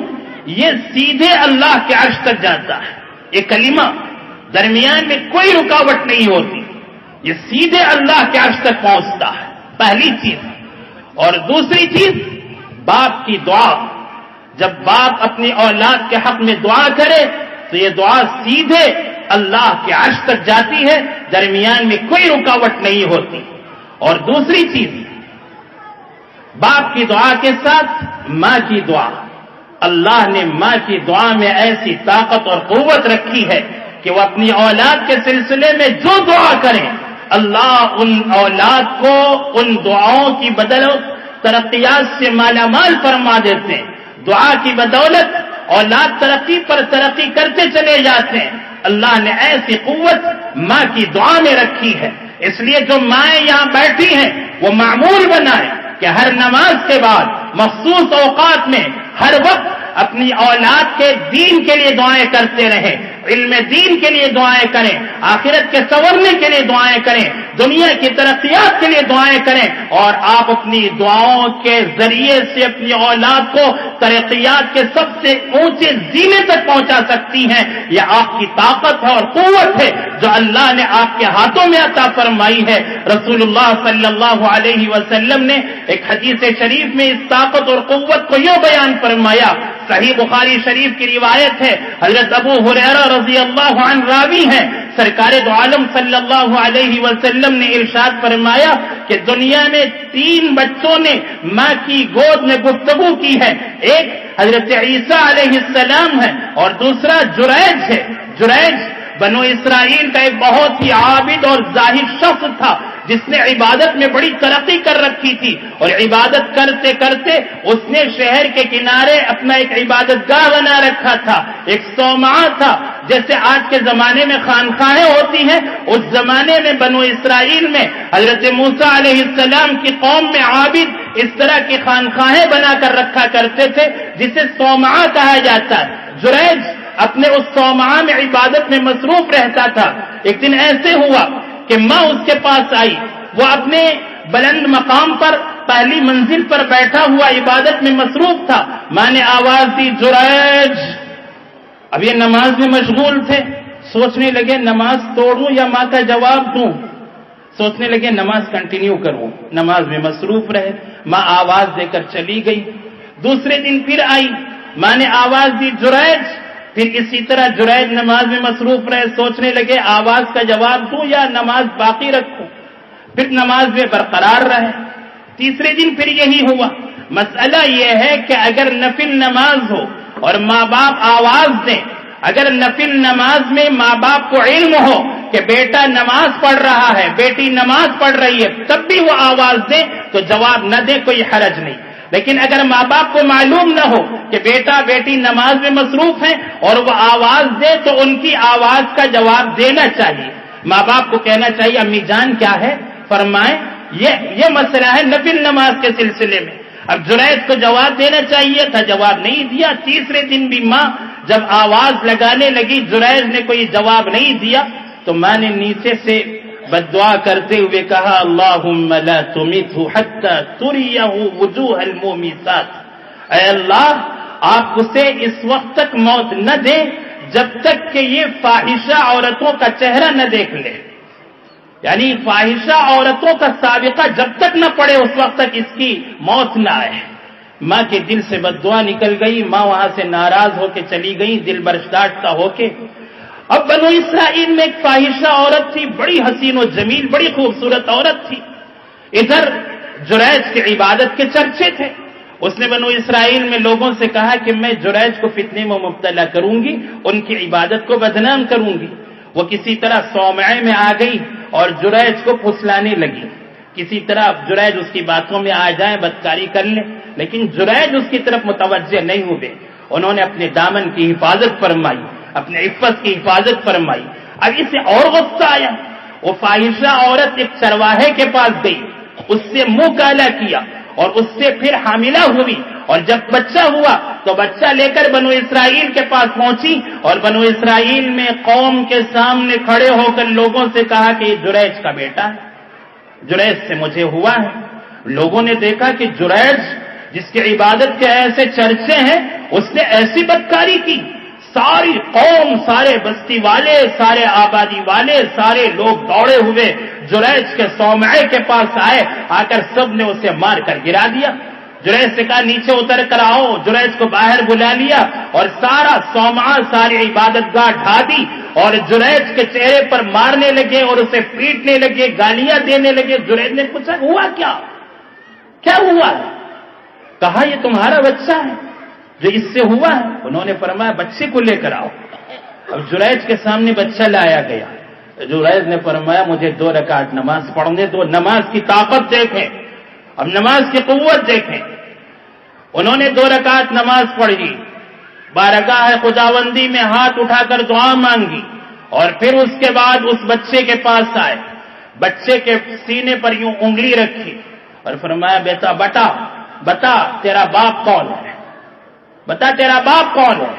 یہ سیدھے اللہ کے عرش تک جاتا ہے، یہ کلمہ درمیان میں کوئی رکاوٹ نہیں ہوتی، یہ سیدھے اللہ کے عرش تک پہنچتا ہے، پہلی چیز۔ اور دوسری چیز باپ کی دعا، جب باپ اپنی اولاد کے حق میں دعا کرے تو یہ دعا سیدھے اللہ کے عرش تک جاتی ہے، درمیان میں کوئی رکاوٹ نہیں ہوتی۔ اور دوسری چیز، باپ کی دعا کے ساتھ ماں کی دعا، اللہ نے ماں کی دعا میں ایسی طاقت اور قوت رکھی ہے کہ وہ اپنی اولاد کے سلسلے میں جو دعا کریں اللہ ان اولاد کو ان دعاؤں کی بدولت ترقیات سے مالا مال فرما دیتے ہیں۔ دعا کی بدولت اولاد ترقی پر ترقی کرتے چلے جاتے ہیں۔ اللہ نے ایسی قوت ماں کی دعا میں رکھی ہے، اس لیے جو مائیں یہاں بیٹھی ہیں وہ معمول بنائیں کہ ہر نماز کے بعد مخصوص اوقات میں ہر وقت اپنی اولاد کے دین کے لیے دعائیں کرتے رہیں، علم دین کے لیے دعائیں کریں، آخرت کے سنورنے کے لیے دعائیں کریں، دنیا کی ترقیات کے لیے دعائیں کریں، اور آپ اپنی دعاؤں کے ذریعے سے اپنی اولاد کو ترقیات کے سب سے اونچے زینے تک پہنچا سکتی ہیں۔ یہ آپ کی طاقت ہے اور قوت ہے جو اللہ نے آپ کے ہاتھوں میں عطا فرمائی ہے۔ رسول اللہ صلی اللہ علیہ وسلم نے ایک حدیث شریف میں اس طاقت اور قوت کو یوں بیان فرمایا، صحیح بخاری شریف کی روایت ہے، حضرت ابو ہریرہ رضی اللہ عنہ راوی ہیں، سرکار دو عالم صلی اللہ علیہ وسلم نے ارشاد فرمایا کہ دنیا میں 3 بچوں نے ماں کی گود میں گفتگو کی ہے، ایک حضرت عیسیٰ علیہ السلام ہے اور دوسرا جریج ہے۔ جریج بنو اسرائیل کا ایک بہت ہی عابد اور زاہد شخص تھا جس نے عبادت میں بڑی ترقی کر رکھی تھی، اور عبادت کرتے کرتے اس نے شہر کے کنارے اپنا ایک عبادت گاہ بنا رکھا تھا، ایک صومعہ تھا۔ جیسے آج کے زمانے میں خانقاہیں ہوتی ہیں، اس زمانے میں بنو اسرائیل میں حضرت موسیٰ علیہ السلام کی قوم میں عابد اس طرح کی خانقاہیں بنا کر رکھا کرتے تھے جسے صومعہ کہا جاتا ہے۔ جریج اپنے اس صومعہ میں عبادت میں مصروف رہتا تھا۔ ایک دن ایسے ہوا کہ ماں اس کے پاس آئی، وہ اپنے بلند مقام پر پہلی منزل پر بیٹھا ہوا عبادت میں مصروف تھا۔ ماں نے آواز دی، جریج۔ اب یہ نماز میں مشغول تھے، سوچنے لگے نماز توڑوں یا ماں کا جواب دوں، سوچنے لگے نماز کنٹینیو کروں، نماز میں مصروف رہے۔ ماں آواز دے کر چلی گئی۔ دوسرے دن پھر آئی، ماں نے آواز دی، جریج۔ پھر اسی طرح جریج نماز میں مصروف رہے، سوچنے لگے آواز کا جواب دوں یا نماز باقی رکھوں، پھر نماز میں برقرار رہے۔ تیسرے دن پھر یہی ہوا۔ مسئلہ یہ ہے کہ اگر نفل نماز ہو اور ماں باپ آواز دیں، اگر نفل نماز میں ماں باپ کو علم ہو کہ بیٹا نماز پڑھ رہا ہے، بیٹی نماز پڑھ رہی ہے، تب بھی وہ آواز دیں تو جواب نہ دیں، کوئی حرج نہیں۔ لیکن اگر ماں باپ کو معلوم نہ ہو کہ بیٹا بیٹی نماز میں مصروف ہیں اور وہ آواز دے تو ان کی آواز کا جواب دینا چاہیے۔ ماں باپ کو کہنا چاہیے امی جان کیا ہے فرمائیں، یہ مسئلہ ہے نفل نماز کے سلسلے میں۔ اب جریج کو جواب دینا چاہیے تھا، جواب نہیں دیا۔ تیسرے دن بھی ماں جب آواز لگانے لگی، جریج نے کوئی جواب نہیں دیا تو ماں نے نیچے سے بددعا کرتے ہوئے کہا، اللہم لا تمتہ حتی تریہ وجوہ المومیسات، اے اللہ آپ اسے اس وقت تک موت نہ دیں جب تک کہ یہ فاحشہ عورتوں کا چہرہ نہ دیکھ لے، یعنی فاحشہ عورتوں کا سابقہ جب تک نہ پڑے اس وقت تک اس کی موت نہ آئے۔ ماں کے دل سے بددعا نکل گئی، ماں وہاں سے ناراض ہو کے چلی گئی، دل برشداشتہ ہو کے۔ اب بنو اسرائیل میں ایک فاحشہ عورت تھی، بڑی حسین و جمیل، بڑی خوبصورت عورت تھی۔ ادھر جریج کی عبادت کے چرچے تھے۔ اس نے بنو اسرائیل میں لوگوں سے کہا کہ میں جریج کو فتنے میں مبتلا کروں گی، ان کی عبادت کو بدنام کروں گی۔ وہ کسی طرح صومعے میں آ گئی اور جریج کو پھسلانے لگی، کسی طرح جریج اس کی باتوں میں آ جائیں، بدکاری کر لیں، لیکن جریج اس کی طرف متوجہ نہیں ہوئے۔ انہوں نے اپنے دامن کی حفاظت فرمائی، اپنے عفت کی حفاظت فرمائی۔ اب اسے اور غصہ آیا، وہ فاحشہ عورت ایک چرواہے کے پاس گئی، اس سے منہ کالا کیا اور اس سے پھر حاملہ ہوئی، اور جب بچہ ہوا تو بچہ لے کر بنو اسرائیل کے پاس پہنچی اور بنو اسرائیل میں قوم کے سامنے کھڑے ہو کر لوگوں سے کہا کہ یہ جریج کا بیٹا ہے، جریج سے مجھے ہوا ہے۔ لوگوں نے دیکھا کہ جریج جس کی عبادت کے ایسے چرچے ہیں، اس نے ایسی بدکاری کی، ساری قوم، سارے بستی والے، سارے آبادی والے، سارے لوگ دوڑے ہوئے جریج کے صومعے کے پاس آئے، آ کر سب نے اسے مار کر گرا دیا۔ جریج سے کہا نیچے اتر کر آؤ، جریج کو باہر بلا لیا اور سارا صومعہ، ساری عبادت گاہ ڈھا دی اور جریج کے چہرے پر مارنے لگے اور اسے پیٹنے لگے، گالیاں دینے لگے۔ جریج نے پوچھا ہوا کیا ہوا ہے؟ کہا یہ تمہارا بچہ ہے جو اس سے ہوا ہے۔ انہوں نے فرمایا بچے کو لے کر آؤ۔ اب جریج کے سامنے بچہ لایا گیا۔ جریج نے فرمایا مجھے 2 رکعت نماز پڑھنے دو، نماز کی طاقت دیکھیں، اب نماز کی قوت دیکھیں۔ انہوں نے 2 رکعت نماز پڑھی، بارگاہ خداوندی میں ہاتھ اٹھا کر دعا مانگی اور پھر اس کے بعد اس بچے کے پاس آئے، بچے کے سینے پر یوں انگلی رکھی اور فرمایا بیٹا بتا تیرا باپ کون ہے، بتا تیرا باپ کون ہے؟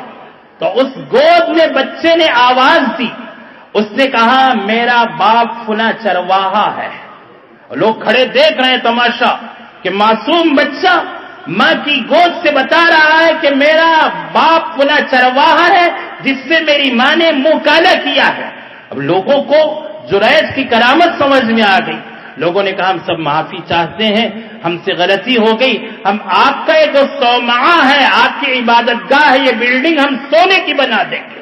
تو اس گود میں بچے نے آواز دی، اس نے کہا میرا باپ فلاں چرواہا ہے۔ لوگ کھڑے دیکھ رہے ہیں تماشا کہ معصوم بچہ ماں کی گود سے بتا رہا ہے کہ میرا باپ فلاں چرواہا ہے جس سے میری ماں نے منہ کالا کیا ہے۔ اب لوگوں کو جریج کی کرامت سمجھ میں آ گئی، لوگوں نے کہا ہم سب معافی چاہتے ہیں، ہم سے غلطی ہو گئی، ہم آپ کا یہ جو صومعہ ہے، آپ کی عبادت گاہ ہے، یہ بلڈنگ ہم سونے کی بنا دیں گے،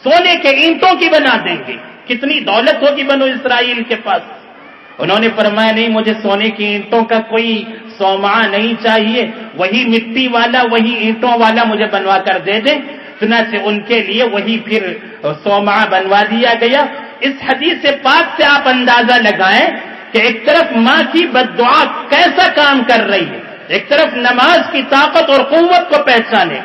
سونے کے اینٹوں کی بنا دیں گے۔ کتنی دولت ہوگی بنو اسرائیل کے پاس۔ انہوں نے فرمایا نہیں، مجھے سونے کی اینٹوں کا کوئی صومعہ نہیں چاہیے، وہی مٹی والا، وہی اینٹوں والا مجھے بنوا کر دے دیں۔ چنانچہ ان کے لیے وہی پھر صومعہ بنوا دیا گیا۔ اس حدیث پاک سے آپ اندازہ لگائیں کہ ایک طرف ماں کی بد دعا کیسا کام کر رہی ہے، ایک طرف نماز کی طاقت اور قوت کو پہچانے۔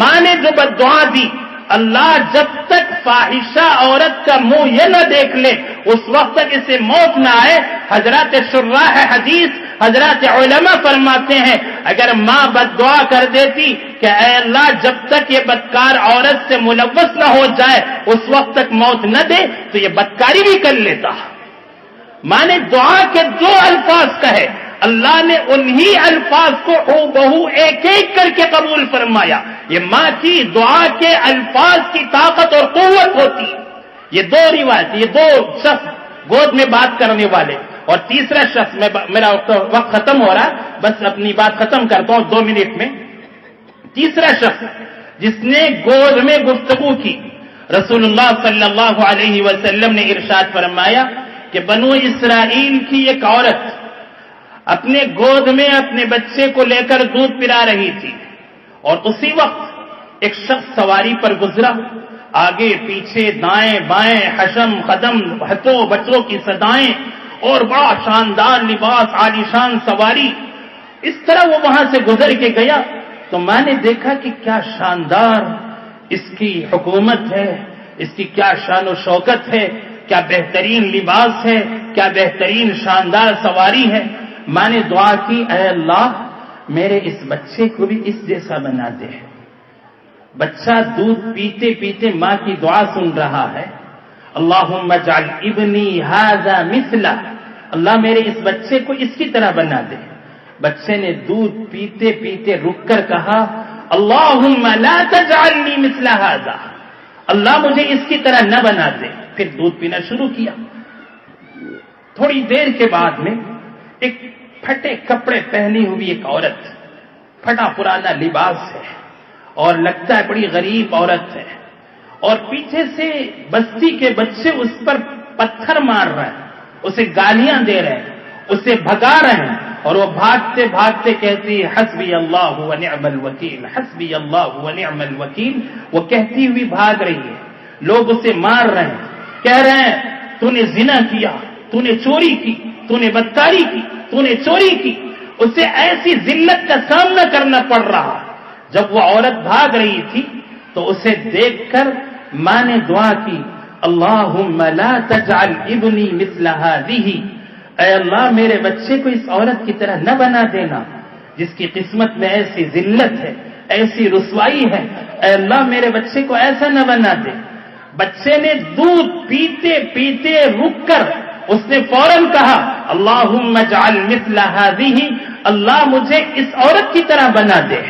ماں نے جو بد دعا دی، اللہ جب تک فاحشہ عورت کا منہ یہ نہ دیکھ لے اس وقت تک اسے موت نہ آئے۔ حضرات شراح حدیث، حضرات علماء فرماتے ہیں اگر ماں بد دعا کر دیتی کہ اے اللہ جب تک یہ بدکار عورت سے ملوث نہ ہو جائے اس وقت تک موت نہ دے تو یہ بدکاری بھی کر لیتا۔ ماں نے دعا کے جو الفاظ کہے اللہ نے انہی الفاظ کو بہو ایک ایک کر کے قبول فرمایا۔ یہ ماں کی دعا کے الفاظ کی طاقت اور قوت ہوتی۔ یہ دو روایت، یہ دو شخص گود میں بات کرنے والے، اور تیسرا شخص، میرا وقت ختم ہو رہا ہے، بس اپنی بات ختم کرتا ہوں 2 منٹ میں۔ تیسرا شخص جس نے گود میں گفتگو کی، رسول اللہ صلی اللہ علیہ وسلم نے ارشاد فرمایا کہ بنو اسرائیل کی ایک عورت اپنے گود میں اپنے بچے کو لے کر دودھ پلا رہی تھی، اور اسی وقت ایک شخص سواری پر گزرا، آگے پیچھے دائیں بائیں حشم قدم ہتھوں بچوں کی صدائیں اور بڑا شاندار لباس، عالیشان سواری۔ اس طرح وہ وہاں سے گزر کے گیا تو میں نے دیکھا کہ کیا شاندار اس کی حکومت ہے، اس کی کیا شان و شوکت ہے، کیا بہترین لباس ہے، کیا بہترین شاندار سواری ہے۔ میں نے دعا کی اے اللہ میرے اس بچے کو بھی اس جیسا بنا دے۔ بچہ دودھ پیتے پیتے ماں کی دعا سن رہا ہے، اللہم اجعل ابنی ھذا مثلہ، اللہ میرے اس بچے کو اس کی طرح بنا دے۔ بچے نے دودھ پیتے پیتے رک کر کہا اللہم لا تجعلنی مثل ھذا، اللہ مجھے اس کی طرح نہ بنا دے۔ پھر دودھ پینا شروع کیا۔ تھوڑی دیر کے بعد میں ایک پھٹے کپڑے پہنی ہوئی ایک عورت، پھٹا پرانا لباس ہے اور لگتا ہے بڑی غریب عورت ہے، اور پیچھے سے بستی کے بچے اس پر پتھر مار رہے ہیں، اسے گالیاں دے رہے ہیں، اسے بھگا رہے ہیں، اور وہ بھاگتے بھاگتے کہتی حسبی اللہ و نعم الوکیل، حسبی اللہ و نعم الوکیل۔ وہ کہتی ہوئی بھاگ رہی ہے، لوگ اسے مار رہے ہیں، کہہ رہے ہیں تو نے زنا کیا، تو نے چوری کی، تو نے بدکاری کی، تو نے چوری کی۔ اسے ایسی ذلت کا سامنا کرنا پڑ رہا۔ جب وہ عورت بھاگ رہی تھی تو اسے دیکھ کر ماں نے دعا کی اللہم لا تجعل ابنی مثل ھذہ، اے اللہ میرے بچے کو اس عورت کی طرح نہ بنا دینا جس کی قسمت میں ایسی ذلت ہے، ایسی رسوائی ہے، اے اللہ میرے بچے کو ایسا نہ بنا دے۔ بچے نے دودھ پیتے پیتے رک کر اس نے فوراً کہا اللہم اجعل مثل ھذہ، اللہ مجھے اس عورت کی طرح بنا دے۔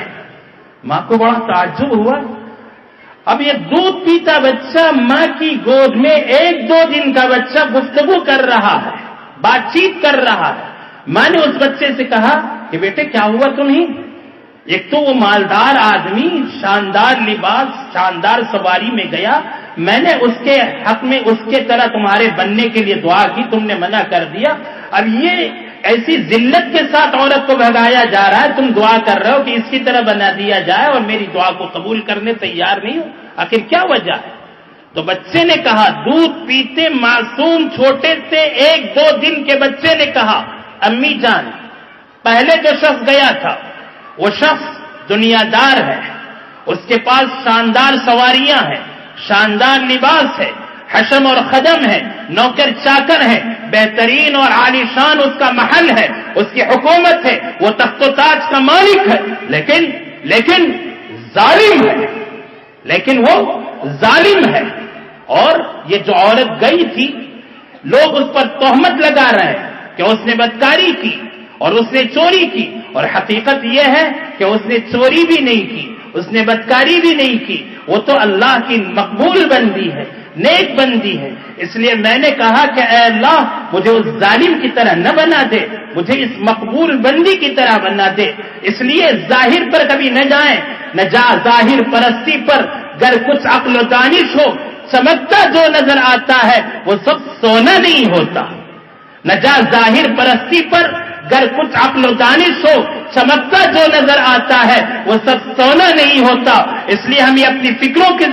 ماں کو بڑا تعجب ہوا، اب یہ دودھ پیتا بچہ ماں کی گود میں 1-2 دن کا بچہ گفتگو کر رہا ہے، بات چیت کر رہا ہے۔ ماں نے اس بچے سے کہا کہ بیٹے کیا ہوا تمہیں؟ ایک تو وہ مالدار آدمی شاندار لباس شاندار سواری میں گیا، میں نے اس کے حق میں اس کے طرح تمہارے بننے کے لیے دعا کی، تم نے منع کر دیا، اب یہ ایسی ذلت کے ساتھ عورت کو بھگایا جا رہا ہے، تم دعا کر رہے ہو کہ اس کی طرح بنا دیا جائے اور میری دعا کو قبول کرنے تیار نہیں ہو، آخر کیا وجہ ہے؟ تو بچے نے کہا، دودھ پیتے معصوم چھوٹے سے 1-2 دن کے بچے نے کہا امی جان پہلے جو شخص گیا تھا وہ شخص دنیا دار ہے، اس کے پاس شاندار سواریاں ہیں، شاندار لباس ہے، حشم اور خدم ہے، نوکر چاکر ہے، بہترین اور عالیشان اس کا محل ہے، اس کی حکومت ہے، وہ تخت و تاج کا مالک ہے، لیکن ظالم ہے، لیکن وہ ظالم ہے۔ اور یہ جو عورت گئی تھی، لوگ اس پر تہمت لگا رہے ہیں کہ اس نے بدکاری کی اور اس نے چوری کی، اور حقیقت یہ ہے کہ اس نے چوری بھی نہیں کی، اس نے بدکاری بھی نہیں کی، وہ تو اللہ کی مقبول بندی ہے، نیک بندی ہے۔ اس لیے میں نے کہا کہ اے اللہ مجھے اس ظالم کی طرح نہ بنا دے، مجھے اس مقبول بندی کی طرح بنا دے۔ اس لیے ظاہر پر کبھی نہ جائیں، نہ جا ظاہر پرستی پر، گر کچھ عقل و دانش ہو، چمکتا جو نظر آتا ہے وہ سب سونا نہیں ہوتا۔ نہ جا ظاہر پرستی پر، گر کچھ عقل و دانش ہو، چمکتا جو نظر آتا ہے وہ سب سونا نہیں ہوتا۔ اس لیے ہمیں اپنی فکروں کی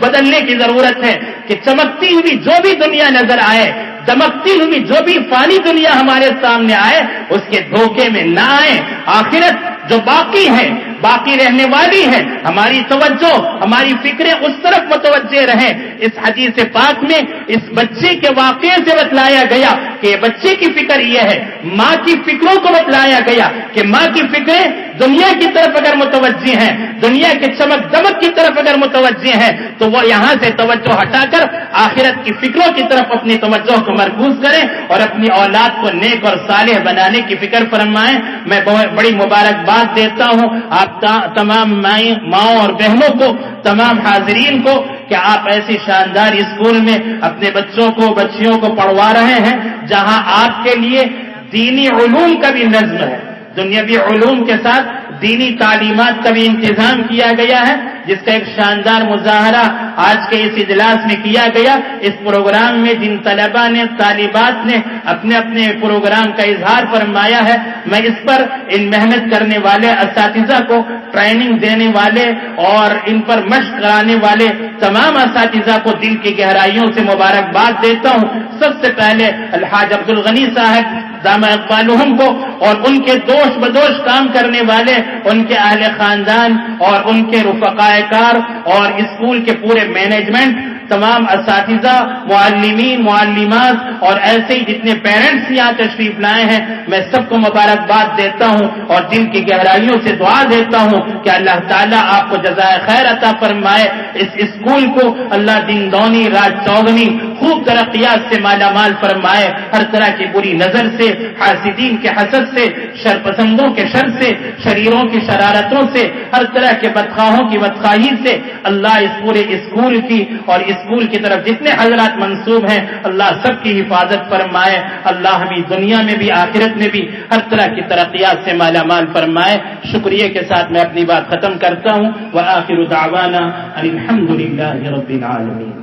بدلنے کی ضرورت ہے کہ چمکتی ہوئی جو بھی دنیا نظر آئے، دمکتی ہوئی جو بھی فانی دنیا ہمارے سامنے آئے، اس کے دھوکے میں نہ آئے۔ آخرت جو باقی ہے، باقی رہنے والی ہے، ہماری توجہ، ہماری فکریں اس طرف متوجہ رہیں۔ اس حدیث پاک میں اس بچے کے واقعے سے بتلایا گیا کہ بچے کی فکر یہ ہے، ماں کی فکروں کو بتلایا گیا کہ ماں کی فکریں دنیا کی طرف اگر متوجہ ہیں، دنیا کے چمک دمک کی طرف اگر متوجہ ہیں، تو وہ یہاں سے توجہ ہٹا کر آخرت کی فکروں کی طرف اپنی توجہ کو مرکوز کریں اور اپنی اولاد کو نیک اور صالح بنانے کی فکر فرمائیں۔ میں بڑی مبارکباد دیتا ہوں آپ تمام ماؤں اور بہنوں کو، تمام حاضرین کو کہ آپ ایسی شاندار اسکول میں اپنے بچوں کو، بچیوں کو پڑھوا رہے ہیں جہاں آپ کے لیے دینی علوم کا بھی نظم ہے، دنیاوی علوم کے ساتھ دینی تعلیمات کا بھی انتظام کیا گیا ہے، جس کا ایک شاندار مظاہرہ آج کے اس اجلاس میں کیا گیا۔ اس پروگرام میں جن طلباء نے، طالبات نے اپنے اپنے پروگرام کا اظہار فرمایا ہے، میں اس پر ان محنت کرنے والے اساتذہ کو، ٹریننگ دینے والے اور ان پر مشق کرانے والے تمام اساتذہ کو دل کی گہرائیوں سے مبارکباد دیتا ہوں۔ سب سے پہلے الحاج عبدالغنی صاحب دامہ اقبالہم کو اور ان کے دوش بدوش کام کرنے والے ان کے اہل خاندان اور ان کے رفقائے کار اور اسکول کے پورے مینجمنٹ، تمام اساتذہ، معلمین، معلمات اور ایسے ہی جتنے پیرنٹس یہاں تشریف لائے ہیں، میں سب کو مبارکباد دیتا ہوں اور دل کی گہرائیوں سے دعا دیتا ہوں کہ اللہ تعالیٰ آپ کو جزائے خیر عطا فرمائے۔ اس اسکول کو اللہ دن دونی رات چوگنی خوب ترقیات سے مالا مال فرمائے، ہر طرح کی بری نظر سے، حاسدین کے حسد سے، شرپسندوں کے شر سے، شریروں کی شرارتوں سے، ہر طرح کے بدخواہوں کی بدخواہی سے اللہ اس پورے اسکول کی اور اسکول کی طرف جتنے حضرات منسوب ہیں اللہ سب کی حفاظت فرمائے۔ اللہ ہمیں دنیا میں بھی آخرت میں بھی ہر طرح کی ترقیات سے مالا مال فرمائے۔ شکریہ کے ساتھ میں اپنی بات ختم کرتا ہوں۔ وآخر دعوانا ان الحمد للہ رب العالمین۔